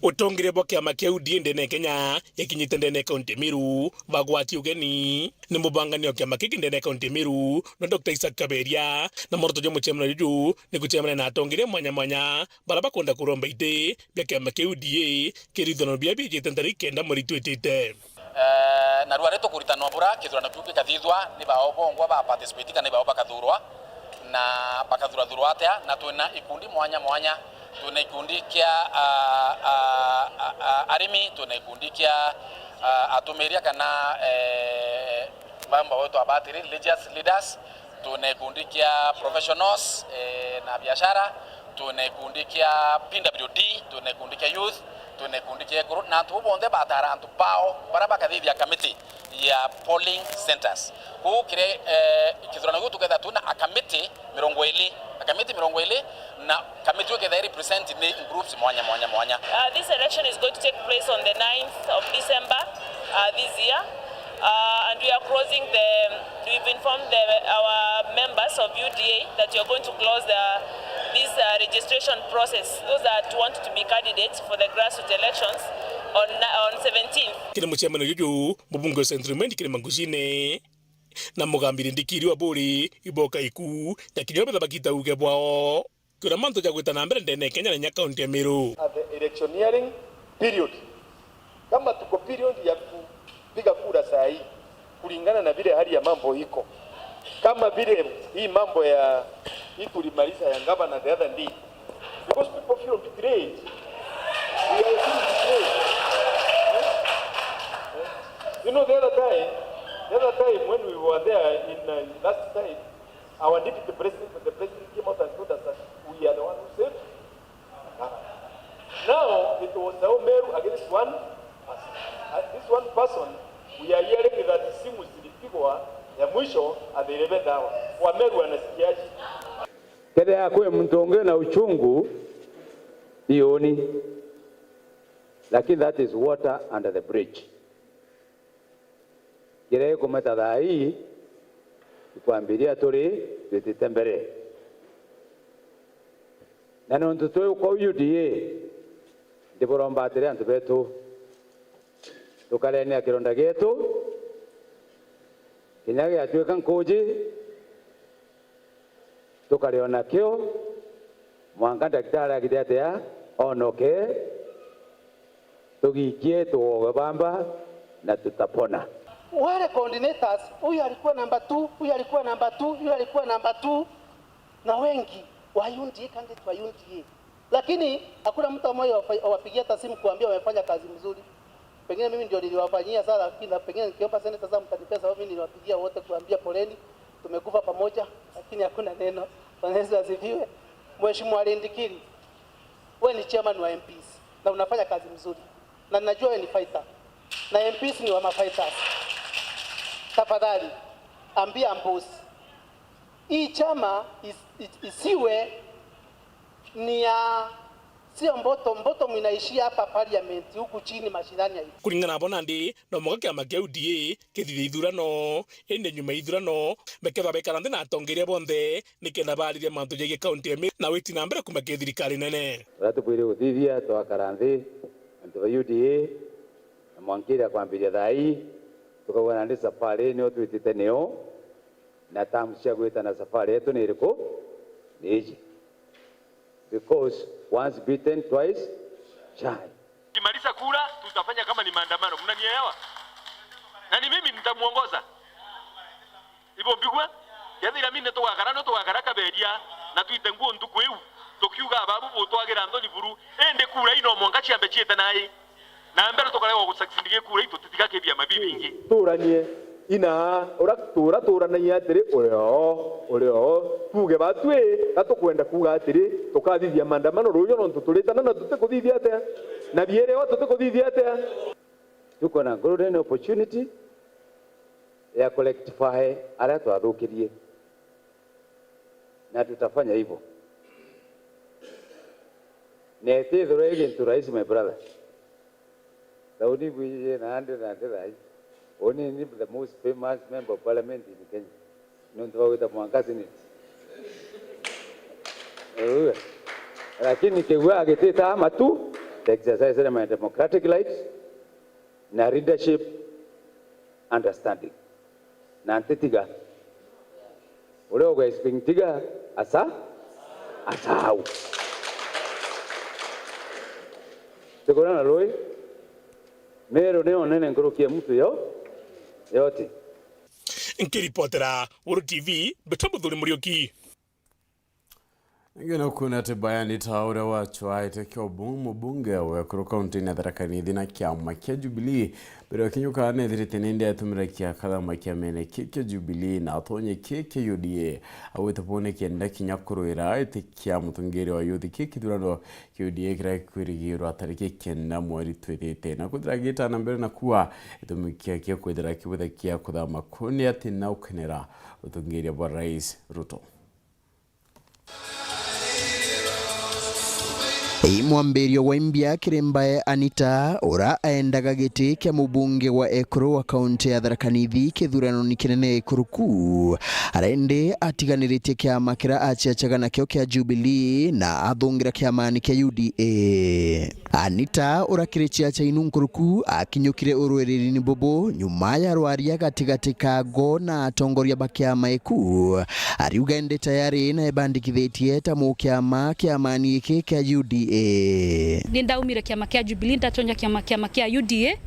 utongire boke amakia udiende ne Kenya yakinyitende ne kaunti Miru bagwati ugeni ni mubangani okia makikinde ne kaunti Miru na Dr. Isaac Kaberia na morto jo muchemna juju ni kuchemna na atongire mwanya baraba konda kuromba ite bya amakia udie kirithono bya bije tendari kenda muri twitite na ruareto kuritano bura kithurano kiuke kathithwa ni baobongwa ba participate kana ba bakathurwa na bakathurwa atia na twina ikundi mwanya tuna ikundi kia arimi tuna ikundi kia atumeria kana mambo wetu abatiri religious leaders tuna ikundi kia professionals na biashara tuna ikundi kia PWD tuna ikundi kia youth tuna ikundi kia group na tubonde batara antu pao baraba kathithia committee ya polling centers ku kire kithurano gutu ketha tuna a committee mirongo ili na committee weketha represent in groups mwanya. This election is going to take place on the 9th of December this year, and we are closing we've informed our members of UDA that you are going to close this registration process, those that want to be candidates for the grassroots elections on 17th. Kile muchemano yuju mubunge centrement kile mangushine na mugambire ndikiri wa Buri iboka iku yakinyo betha bakita uge bwao kuna manto ja gwita na mbere ndene Kenya na kaunti ya Miru at the electioneering period. Kama tuko period ya kupiga kura saa hii kulingana na vile hali ya mambo iko, kama vile hii mambo ya hii tulimaliza ya governor the other day, because people feel betrayed. We are feeling betrayed. You know, the other time when we were there in last time, our deputy president, the president came out and told us that we are the one who saved. Now it was Weru against one person. This one person, we are hearing that simu zilipigwa ya mwisho adeleve dawa. Wameru wanasikiaje? Kede akwe mtonge na uchungu ioni. Lakini that is water under the bridge. Kile kumeta Thaa hii kuambiria tuli tutitembere. Na nonto to kwa UDA ndiboromba atire antu betu tukalenia kironda getu kinyage atweka nkoji tukaliona kio mwanga daktari akidetea onoke tugikie tuogabamba na tutapona. Wale coordinators, huyu alikuwa namba 2, huyu alikuwa namba 2, huyu alikuwa namba 2, na wengi wa UNDA candidate wa UNDA. Lakini hakuna mtu mmoja wapigia hata simu kuambia wamefanya kazi mzuri. Pengine mimi ndio niliwafanyia sana, lakini pengine nikiomba seneta sasa mtanipea, sababu mimi niliwapigia wote kuambia poleni, tumekufa pamoja, lakini hakuna neno. Wanaweza asifiwe. Mheshimiwa Lindikiri, wewe ni chairman wa MPs na unafanya kazi mzuri. Na ninajua wewe ni fighter. Na MPs ni wa mafighters. Tafadhali ambia mbosi hii chama isiwe ni ya sio mboto mwinaishia hapa parliament huku chini mashinani hivi. Kulingana na bonandi no moga kya makia UDA kithire ithurano ende nyuma ithurano mekeba bekarande na atongeria bonde nikena barire mantu jege county emi na witi na mbere kumake thirikari nene ratubwire uthithia twakarande antu ba UDA na mwankira kwambiria Thaa hii tukabona ndi safari ni otwitite neo na tamcia gwita na safari yetu ni iriko niji because once beaten twice shy. Kimaliza kura tutafanya kama ni maandamano, mnanielewa? Na ni mimi nitamuongoza ibo bigwa yathira mine twagakara kaberia na twite nguo ntuku iu tukiuga ababu butwagira Anthony Buru ende kura ino monga chiambe chiete naye na mbere tukarewa gusakisindige kura itu tutigakebia mabibi ingi turanie ina tura na yatire oreo tuge batwe atukwenda kuga atire tukathithia maandamano ruyo no tuturitana na tutikuthithia ate na biere wa tutikuthithia ate tuko na golden opportunity ya collectify ara twathukirie na tutafanya hivyo nete thurege turais my brother Saudi buje na ande na rai only the most famous member of parliament in Kenya. No ndio mwangazi ni. Lakini kiwa agiteta ama tu exercise my democratic rights na leadership understanding. Na antitiga. Ule oga spintiga asahau. Tegona loi. Mero neo nene ngorokia mtu yote. Nkiripotera Weru TV betamuthuri Murioki. Ngeno kuna te bayani taure wa chwaite kyo bunge wa Weru County na Thaa thina kya makia Jubilee pero kinyuka ne thirite nende atumira kya kala makia mene kike Jubilee na atonye kike UDA awete pone kenda kinyakuruira ite kya mutungeri wa yuthi kike durano UDA kira kwirigiro atarike kenda mweri twetete na kudragita na mbere na kuwa itumikia kya kwedra kibutha kya kuthama kuni ati na ukenera utungeri wa Rais Ruto. Mwamberio wa imbia kirembae Anita ora aendaga giti kia mubunge wa Ekuru wa kaunti ya Tharaka Nithi kithurano ni kinene Ekuruku arende atiganiritie kiama kira achiachaga nakio kia Jubilee na athungira kiamani kia UDA. Anita ora kirichia cha inu Nkuruku akinyukire urwereri-ini bobo nyuma ya rwaria gatigati ka go na atongoria ba kiama eku ariuga ende tayari na ebandikithitie ta mu kiama kiamani iki kia UDA UDA. Nindaumire kiama kia Jubilee ndatonja kiama kia UDA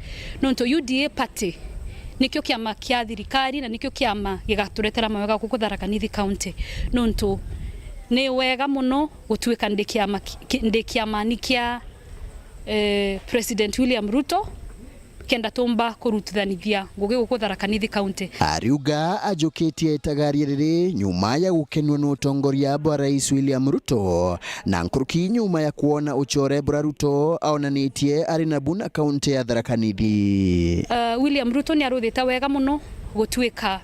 nonto UDA party nikyo kiama kia thirikari na nikyo kiama gigaturetera mawega guku Tharaka Nithi County nonto ni wega muno gutuika ndi kiama nikia President William Ruto kenda tomba kurutithanithia ngugi guku Tharaka Nithi County. Ariuga ajoketie itagaria riri nyuma ya gukenwa no utongoria bwa Rais William Ruto na nkuruki nyuma ya kuona uchore bwa Ruto aonanitie ari na buna kaunti ya Tharaka Nithi. William Ruto ni aruthita wega muno gutuika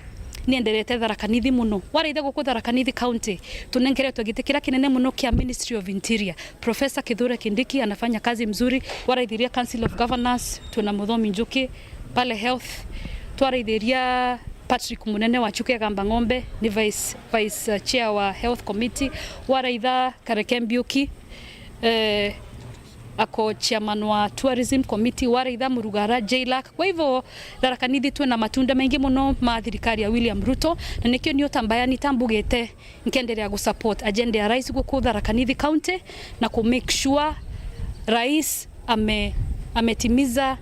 ni enderete Tharaka Nithi muno waraitha guku Tharaka Nithi County tunengeretwe gitikira kinene muno kia Ministry of Interior. Professor Kithure Kindiki anafanya kazi mzuri. Waraithiria Council of Governors tuna Muthomi Njuki pale health. Twaraithiria Patrick Munene wa Chuke Gamba Ng'ombe ni vice chair wa health committee. Waraitha Kareke Mbiuki ako chairman wa tourism committee. Waraitha Murugara Jailak. Kwa hivyo Tharaka Nithi tuna matunda mengi muno ma thirikari ya William Ruto na nikyo niyo tambaya nitambugete nkenderea gu support agenda ya rais guku Tharaka Nithi County na ku make sure rais ametimiza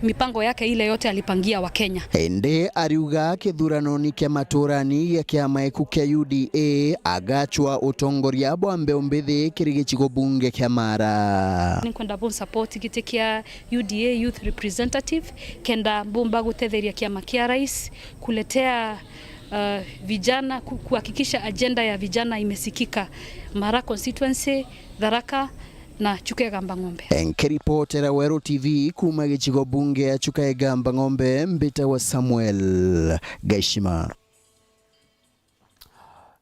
mipango yake ile yote alipangia wa Kenya. Ende ariuga kithurano ni kia maturani ya kiama eku kia UDA agachwa utongoria bwa mbeombithi kirigichigo bunge kia Mara. Nikwenda bon support gitikia UDA youth representative kenda bomba gutetheria kiama kia rais kuletea vijana kuhakikisha agenda ya vijana imesikika Mara constituency, Tharaka na Chuke Gamba Ng'ombe. Nkiripotera Weru TV kuma gichigo bunge ya Chuke Gamba Ng'ombe mbita wa Samuel Gaishima.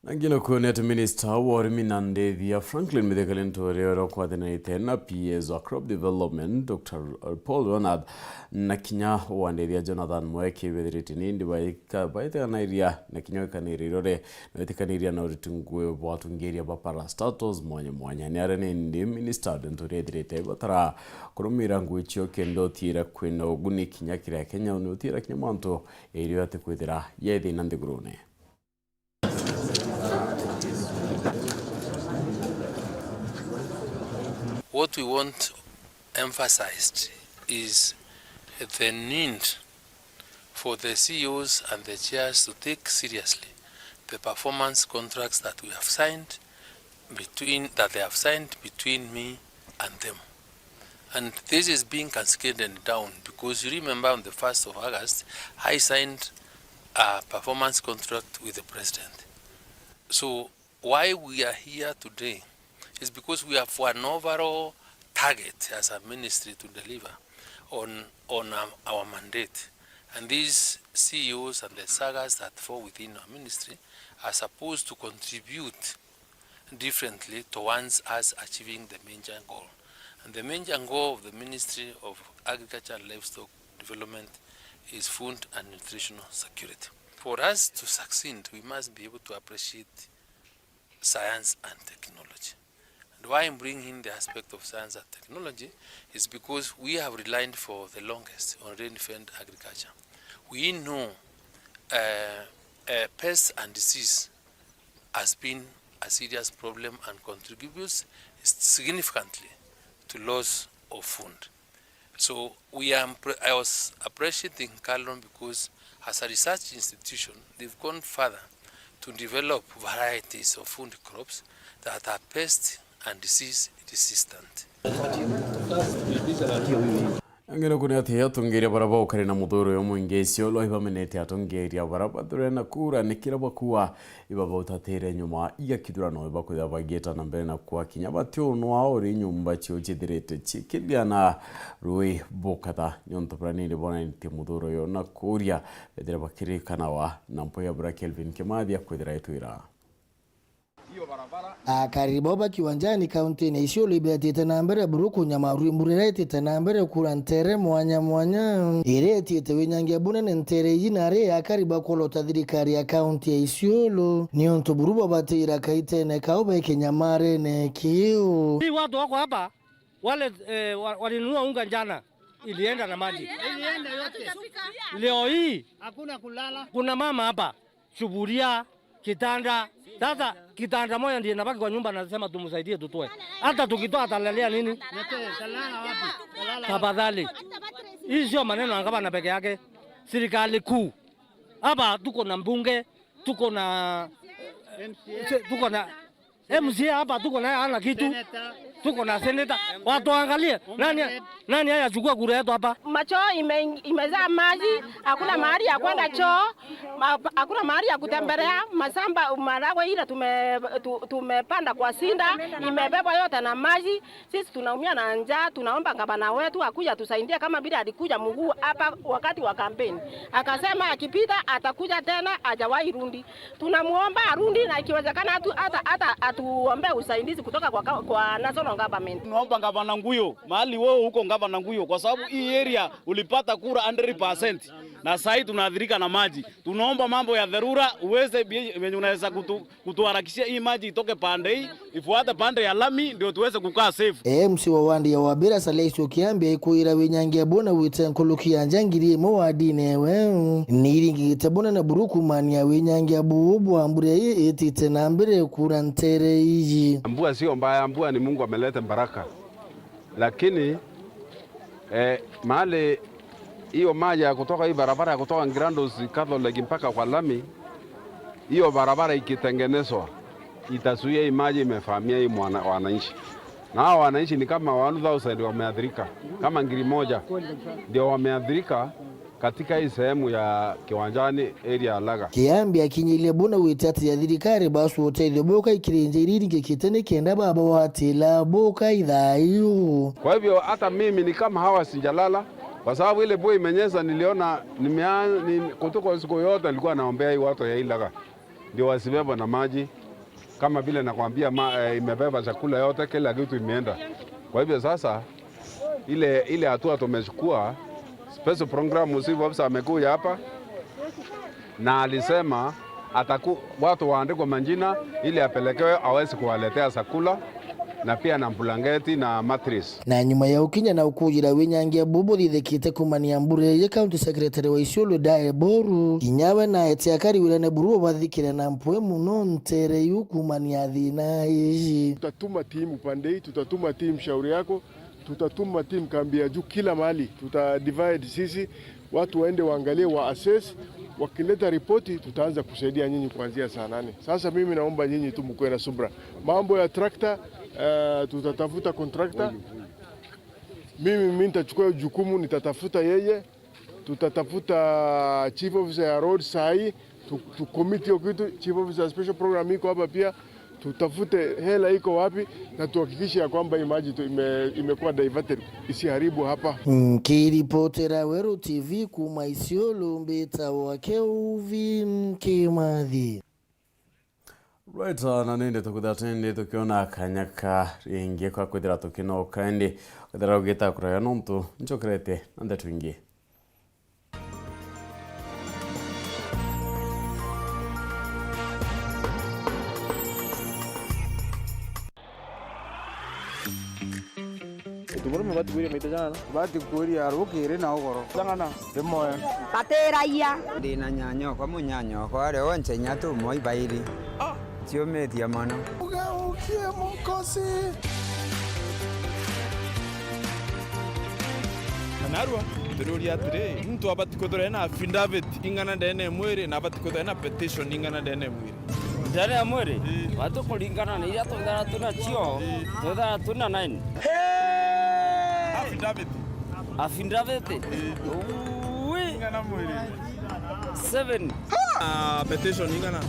Nangilo kuonet Minister wa Urimi na Ndethia Franklin Mithekalen Rero kwa thena na PS wa Crop Development Dr. Paul Ronald na kinya wa Ndethia Jonathan Mweke wethiriti nindi baita na iria na kinya kanirire na tikaniria na uritungue watungeria ba parastatus mwanya ni arene ndi Minister nturethirite batara kurumira ngwichio kendo tira kwina uguni kinya kira Kenya unutira kinya manto irio ate kwithira yethi na ndigurune. What we want emphasized is the need for the CEOs and the chairs to take seriously the performance contracts that we have signed between me and them. And this is being cascaded down because you remember on the 1st of August, I signed a performance contract with the President. So why we are here today is because we have an overall target as a ministry to deliver on our mandate. And these CEOs and the sagas that fall within our ministry are supposed to contribute differently towards us achieving the major goal. And the major goal of the Ministry of Agriculture and Livestock Development is food and nutritional security. For us to succeed, we must be able to appreciate science and technology. And why I'm bringing in the aspect of science and technology is because we have relied for the longest on rain-fed agriculture. We know pests and disease has been a serious problem and contributes significantly to loss of food. So I was appreciating Carlon because as a research institution, they've gone further to develop varieties of food crops that are pest and disease resistant. Angelo kuna ati atungeria baraba ukari na muthuro yo mwingesio lo ibamenete atungeria baraba turena kura nikira bakua ibaba utatere nyuma iya kidurano bakuya bageta na mbere na kwa kinya batyo no auri nyumba cyo chidirete chikiliana rui bokata nyonto pranile bona nti muthuro yo na kuria bedera bakiri kanawa na mpoya bra Kelvin Kimathia kwithira itwira Kariboba kiwanjani kaunti ni Isiolo ibetete na mbere buruku nyamaru mburete na mbere kurantere mwanya irete wenyangia bunene ntere yinare akariba kolota thirikari ya kaunti ya Isiolo nionto buruba batira kaite ne kaobe kenyamare ne kiu. Hii watu wako hapa wale walinunua unga jana ilienda na maji. Ilienda yote. Leo hii hakuna kulala. Kuna mama hapa suburia kitanda. Sasa kitanda moja ndiye nabaki kwa nyumba, nasema tumsaidie tutoe. Hata tukitoa atalalia nini? Tafadhali. Hii sio maneno ya gavana peke yake. Serikali kuu. Hapa tuko na mbunge, tuko na MCA hapa, tuko na ana kitu. Tuko na seneta. Watu angalie nani haya chukua kura yetu hapa. Macho imezaa maji, hakuna mahali ya kwenda choo, hakuna mahali ya kutembelea. Masamba maragwe ile tumepanda kwa sinda, imebebwa yote na maji. Sisi tunaumia na njaa, tunaomba gavana wetu akuja tusaidie kama bila alikuja mguu hapa wakati wa kampeni. Akasema akipita atakuja tena, hajawahi rudi. Tunamuomba arudi na ikiwezekana hata atuombe usaidizi kutoka kwa national government. Tunaomba gavana Nguyo, mahali wewe huko gavana Nguyo, kwa sababu hii area ulipata kura 100% na sasa tunaathirika na maji. Tunaomba mambo ya dharura uweze unaweza kutuharakishia hii maji itoke pande hii ifuate pande ya lami ndio tuweze kukaa safe. MC wa wandi ya wabira Salesio Kiambia ikuira wenyangia bona witenkulukia njangiri mo wadine we niringi tabona na buruku mani ya wenyangia bubu ambure etite na mbere kurantere iji. Ambua sio mbaya, ambua ni Mungu ameleta baraka. Lakini mahali hiyo maji ya kutoka hii barabara ya kutoka Ngirandos Catholic mpaka kwa lami, hiyo barabara ikitengenezwa itasuia hii maji imefahamia hii wananchi. Na hao wananchi ni kama 1000 wameathirika. Kama ngiri moja ndio wameathirika katika hii sehemu ya Kiwanjani area Laga. Kiambia kinyile bona witati ya thirikari basu hotel boka ikirenje iriri kitene kenda baba watela boka idhayo. Kwa hivyo hata mimi ni kama hawa sijalala kwa sababu ile boy imenyesha, niliona kutoka siku yote alikuwa anaombea hii watu ya Laga ndio wasibeba na maji, kama vile nakwambia imebeba chakula yote, kila kitu imeenda. Kwa hivyo sasa ile hatua tumechukua. Special program usiku ofisa amekuja hapa na alisema watu waandikwe majina ili apelekewe aweze kuwaletea chakula na pia na blanketi na mattress. Na nyuma ya ukinya na ukujira wenyangia bubu thithekite kumania mbure ye county secretary wa Isiolo Dae Boru inyawe na etiakari wilane buru bathikire na mpwe muno ntere yukumania thina iji. Tutatuma timu pande, tutatuma timu shauri yako, tutatuma timu kambia juu kila mahali, tutadivide sisi watu waende waangalie wa assess, wakileta ripoti tutaanza kusaidia nyinyi kuanzia saa 8. Sasa mimi naomba nyinyi tu mkoe na subra. Mambo ya tractor tutatafuta contractor. Mimi nitachukua jukumu, nitatafuta yeye, tutatafuta chief officer ya road sahi, tu committee kitu, chief officer special program iko hapa pia. Tutafute hela iko wapi na tuhakikishe ya kwamba maji imekuwa diverted isiharibu hapa. Kiripotera Weru TV kuma Isiolo mbeta wake uvi mkimadhi. Right, na nende tukudhatende tukiona akanyaka ringi kwa kwithira tukino kandi kwithira ugita kuraya nontu nchokrete nande twingi. Tuguruma batuguri mitejana batiguri arukire na ogoro sangana demoya bateraia ndina nyanyo kwa munyanyo kwa re onche nyatu moi bairi tio metia mano ukie mukosi Narua tururi atire mtu abatikothora na affidavit ingana ndene mwiri na abatikothora na petition ingana ndene mwiri ndene ya mwiri watu kulingana na ile tondana tunachio tondana tuna 9 affidavit ingana mwiri 7 petition ingana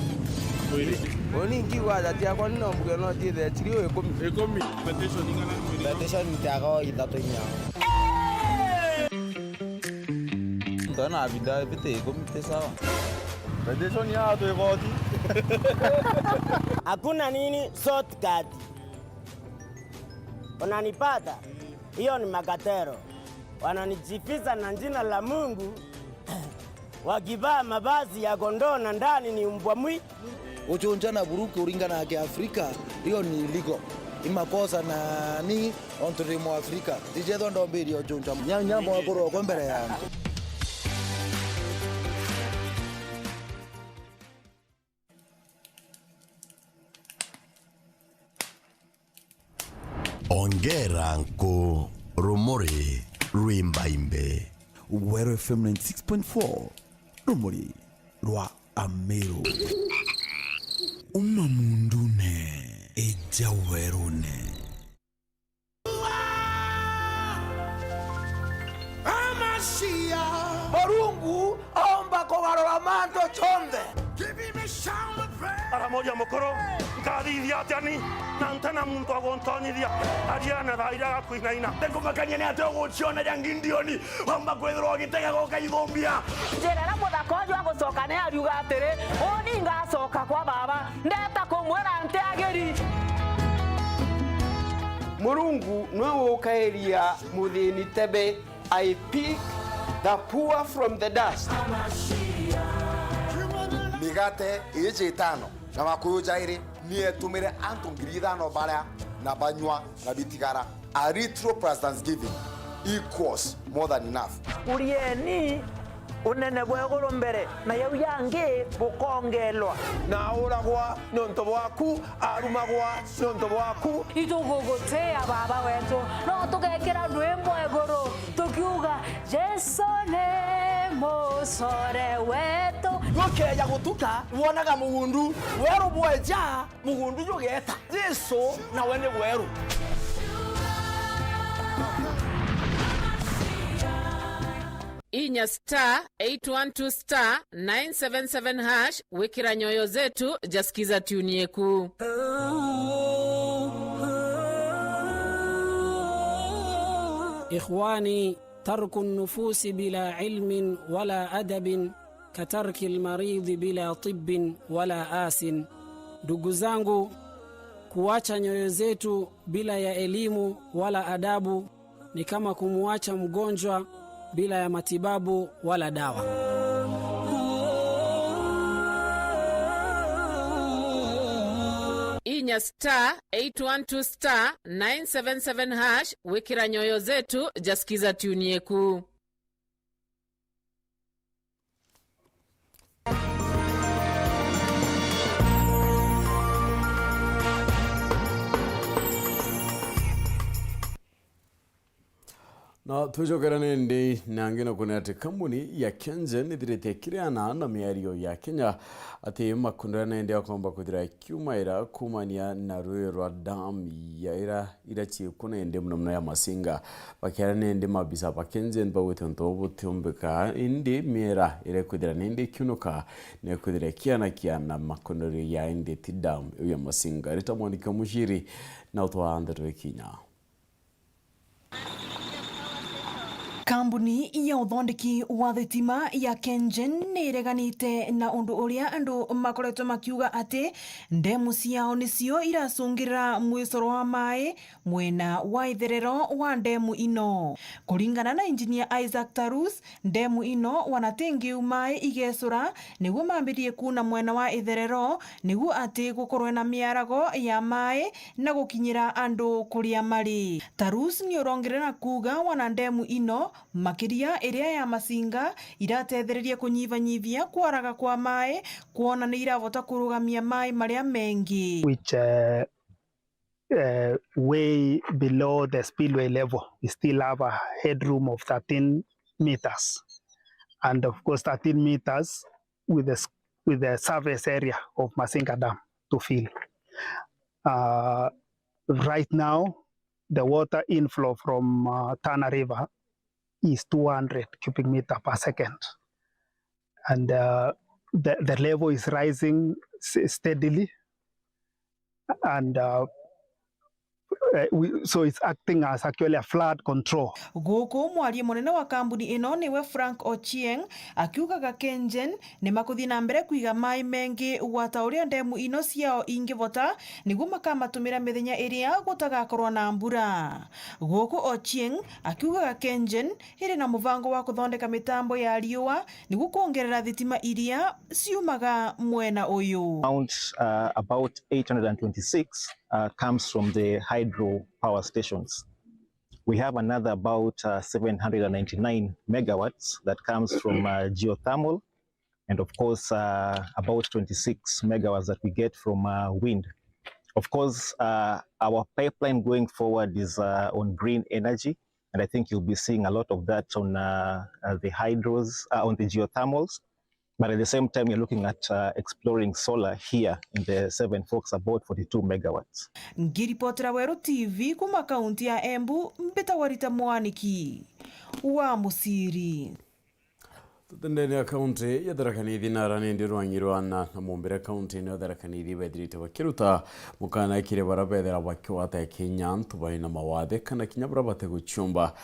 mwiri oni kiwa dati yako no mbuge no tithe chirio ekomi petition ingana mwiri petition ntago itatu nyao ndana affidavit ekomi sawa petition ya to igoti hakuna nini shortcut unanipata. Hiyo ni makatero. Wananijifiza na jina la Mungu wakivaa mavazi ya kondoo na ndani ni mbwa mwi. Uchonjana buruku uringana ya Afrika, hiyo ni illegal. Imakosa na ni ontorimo Afrika. Dijedo ndo mbili ochonja. Nyambo wakoro kwa mbele yangu. Ongera nko rumuri rwimbaimbe. Weru FM 96.4 rumuri rwa Ameru. Umamundune eja werune. Amashia Barungu omba kogarora manto chonde. Ara moja mokoro kadithia atani nantana muntu agontonithia ariana thaira kuinaina tengo makanya ni atogo chiona yangindioni omba kwethro gitega goka ithombia njera muthako wanyu agucoka ne ariuga atiri oni ngacoka kwa baba ndeta kumwera nte ageri Murungu no ukairia muthini tebe. I pick the poor from the dust. Migate ije tano na makuyu jairi ni etumire antu ngiri thano baria na banywa na bitigara. A retro plus Thanksgiving equals more than enough. Urieni unene bwegoro mbere na yau yange bukongelwa na uragwa nonto bwaku arumagwa nonto bwaku itugugutea baba wetu no tugekira rwimbo egoro tukiuga Jesu ne musore wetu gokeya gutuka wonaga mugundu weru bweja mugundu yugeta Jesu na wene weru Inya *812*977# wekira nyoyo zetu jasikiza tuni yeku. إخواني ترك النفوس بلا علم ولا أدب كترك المريض بلا طب ولا آس. Ndugu zangu, kuacha nyoyo zetu bila ya elimu wala adabu ni kama kumuacha mgonjwa bila ya matibabu wala dawa. Inya *812*977# wekira nyoyo zetu jasikiza tuni yeku. Na tujokerane ndi nangina kuna ati kambuni ya Kengen ithirite kiriana na miario ya Kenya ati makundana ndi akomba kuthira kiumaira kumania na rwe rwa dam ya irachi kuna ndi mno ya masinga bakirane ndi mabisa ba Kengen ba wetonto butumbika ndi miera ire kuthira ndi kiunuka ne kuthira kiana makundari ya ndi tidam ya masinga ritamonika mushiri na utwa Kinya. Kambuni ya uthondeki wa thitima ya Kengen nireganite na undu uria andu makoretwo makiuga ati ndemu ciao nicio iracungirira mwicoro wa mai mwena wa itherero wa ndemu ino. Kuringana na engineer Isaac Tarus, ndemu ino wanatengiu mai igecura niguo mambirie kuna mwena wa itherero niguo ati gukorwe na miarago ya mai na gukinyira andu kuria mari. Tarus ni urongerera kuga wana ndemu ino makiria iria ya masinga iratethereria kunyivanyivia kwaraga kwa mai kuona ni iravota kurugamia mai maria mengi which way below the spillway level. We still have a headroom of 13 meters and of course 13 meters with the surface area of Masinga Dam to fill. Right now the water inflow from Thaa River is 200 cubic meter per second. And the level is rising steadily. And so it's acting as actually a flood control. Guku mwaria munene wa kambuni ino niwe Frank Ochieng akiugaga Kengen ni makuthi na mbere kuiga mai mengi wata uria ndemu ino ciao ingivota niguo makamatumira mithenya iria gutagakorwo na mbura. Guku Ochieng akiugaga Kengen iri na muvango wa kuthondeka mitambo ya riua niguo kuongerera thitima iria ciumaga mwena uyu. About 826 comes from the hydro power stations. We have another about 799 megawatts that comes from geothermal, and of course about 26 megawatts that we get from wind. Of course, our pipeline going forward is on green energy, and I think you'll be seeing a lot of that on the hydros, on the geothermals. But at the same time, you're looking at exploring solar here in the Seven Forks, about 42 megawatts. Ngiripotera Weru TV kuma kaunti ya Embu, Mbitawarita Mwaniki wa Musiri. Tutendeni akaunti ya darakanithi narani ndirwangirwana na mumbire akaunti ni darakanithi bedirite bakiruta mukana ikire barabethera bakiwata Kenya ntubaina mawathe kana kinya barabate guchumba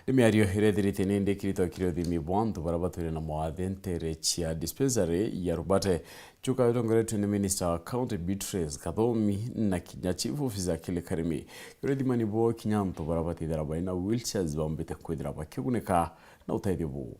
nimiario hiredirite ninde kirito thimi bwantu barabatore na mawathe ntere chia dispensary ya rubate chuka rongoretu ni minister county Beatrice Kathomi na kinya chief officer kile karimi yoredimani bo kinya ntu barabate darabaina wheelchairs bambete kwedira bakiguneka na utaithio bu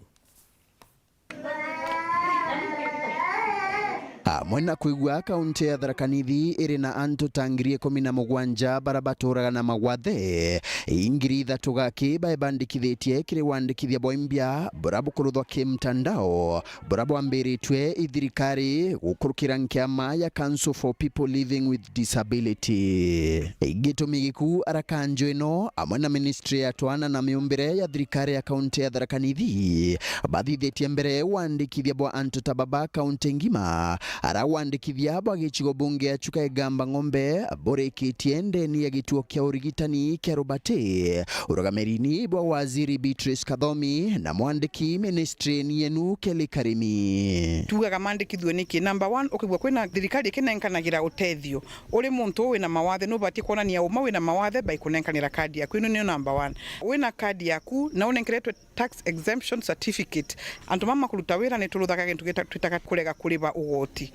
mwena kuigua kaunti ya Tharakanithi iri na antu tangirie 17 barabaturaga na magwathe ingiri 3 gaki baebandikithitie kiri wandikithia boimbia burabukuruthwa kimtandao burabuambiritwe ithirikari gukurukira nkiama ya Council for People Living with Disability gitumi giku arakanjo ino amwe na ministry ya twana na miumbire ya thirikari ya kaunti ya Tharakanithi bathithitie mbere wandikithia bwa antu tababa kaunti ngima arawandikithia bwagichigo bunge achuka egamba ng'ombe borekitie ndeni ya gituo kia urigitani kia Rubate uragamerini bwa waziri Beatrice Kathomi na mwandiki ministry ni yenu Kelly Karimi tugaga mandikithwe niki number 1 ukigwa kwina thirikari kinenkanagĩra utethio uri muntu wina mawathe no bati kuonania uma wina mawathe by kunenkanira kadi yaku ino ni number 1 wina kadi yaku na unenkeretwe tax exemption certificate antu mama kuruta wira ni turuthaga gintu twitaka kurega kuriba ugoti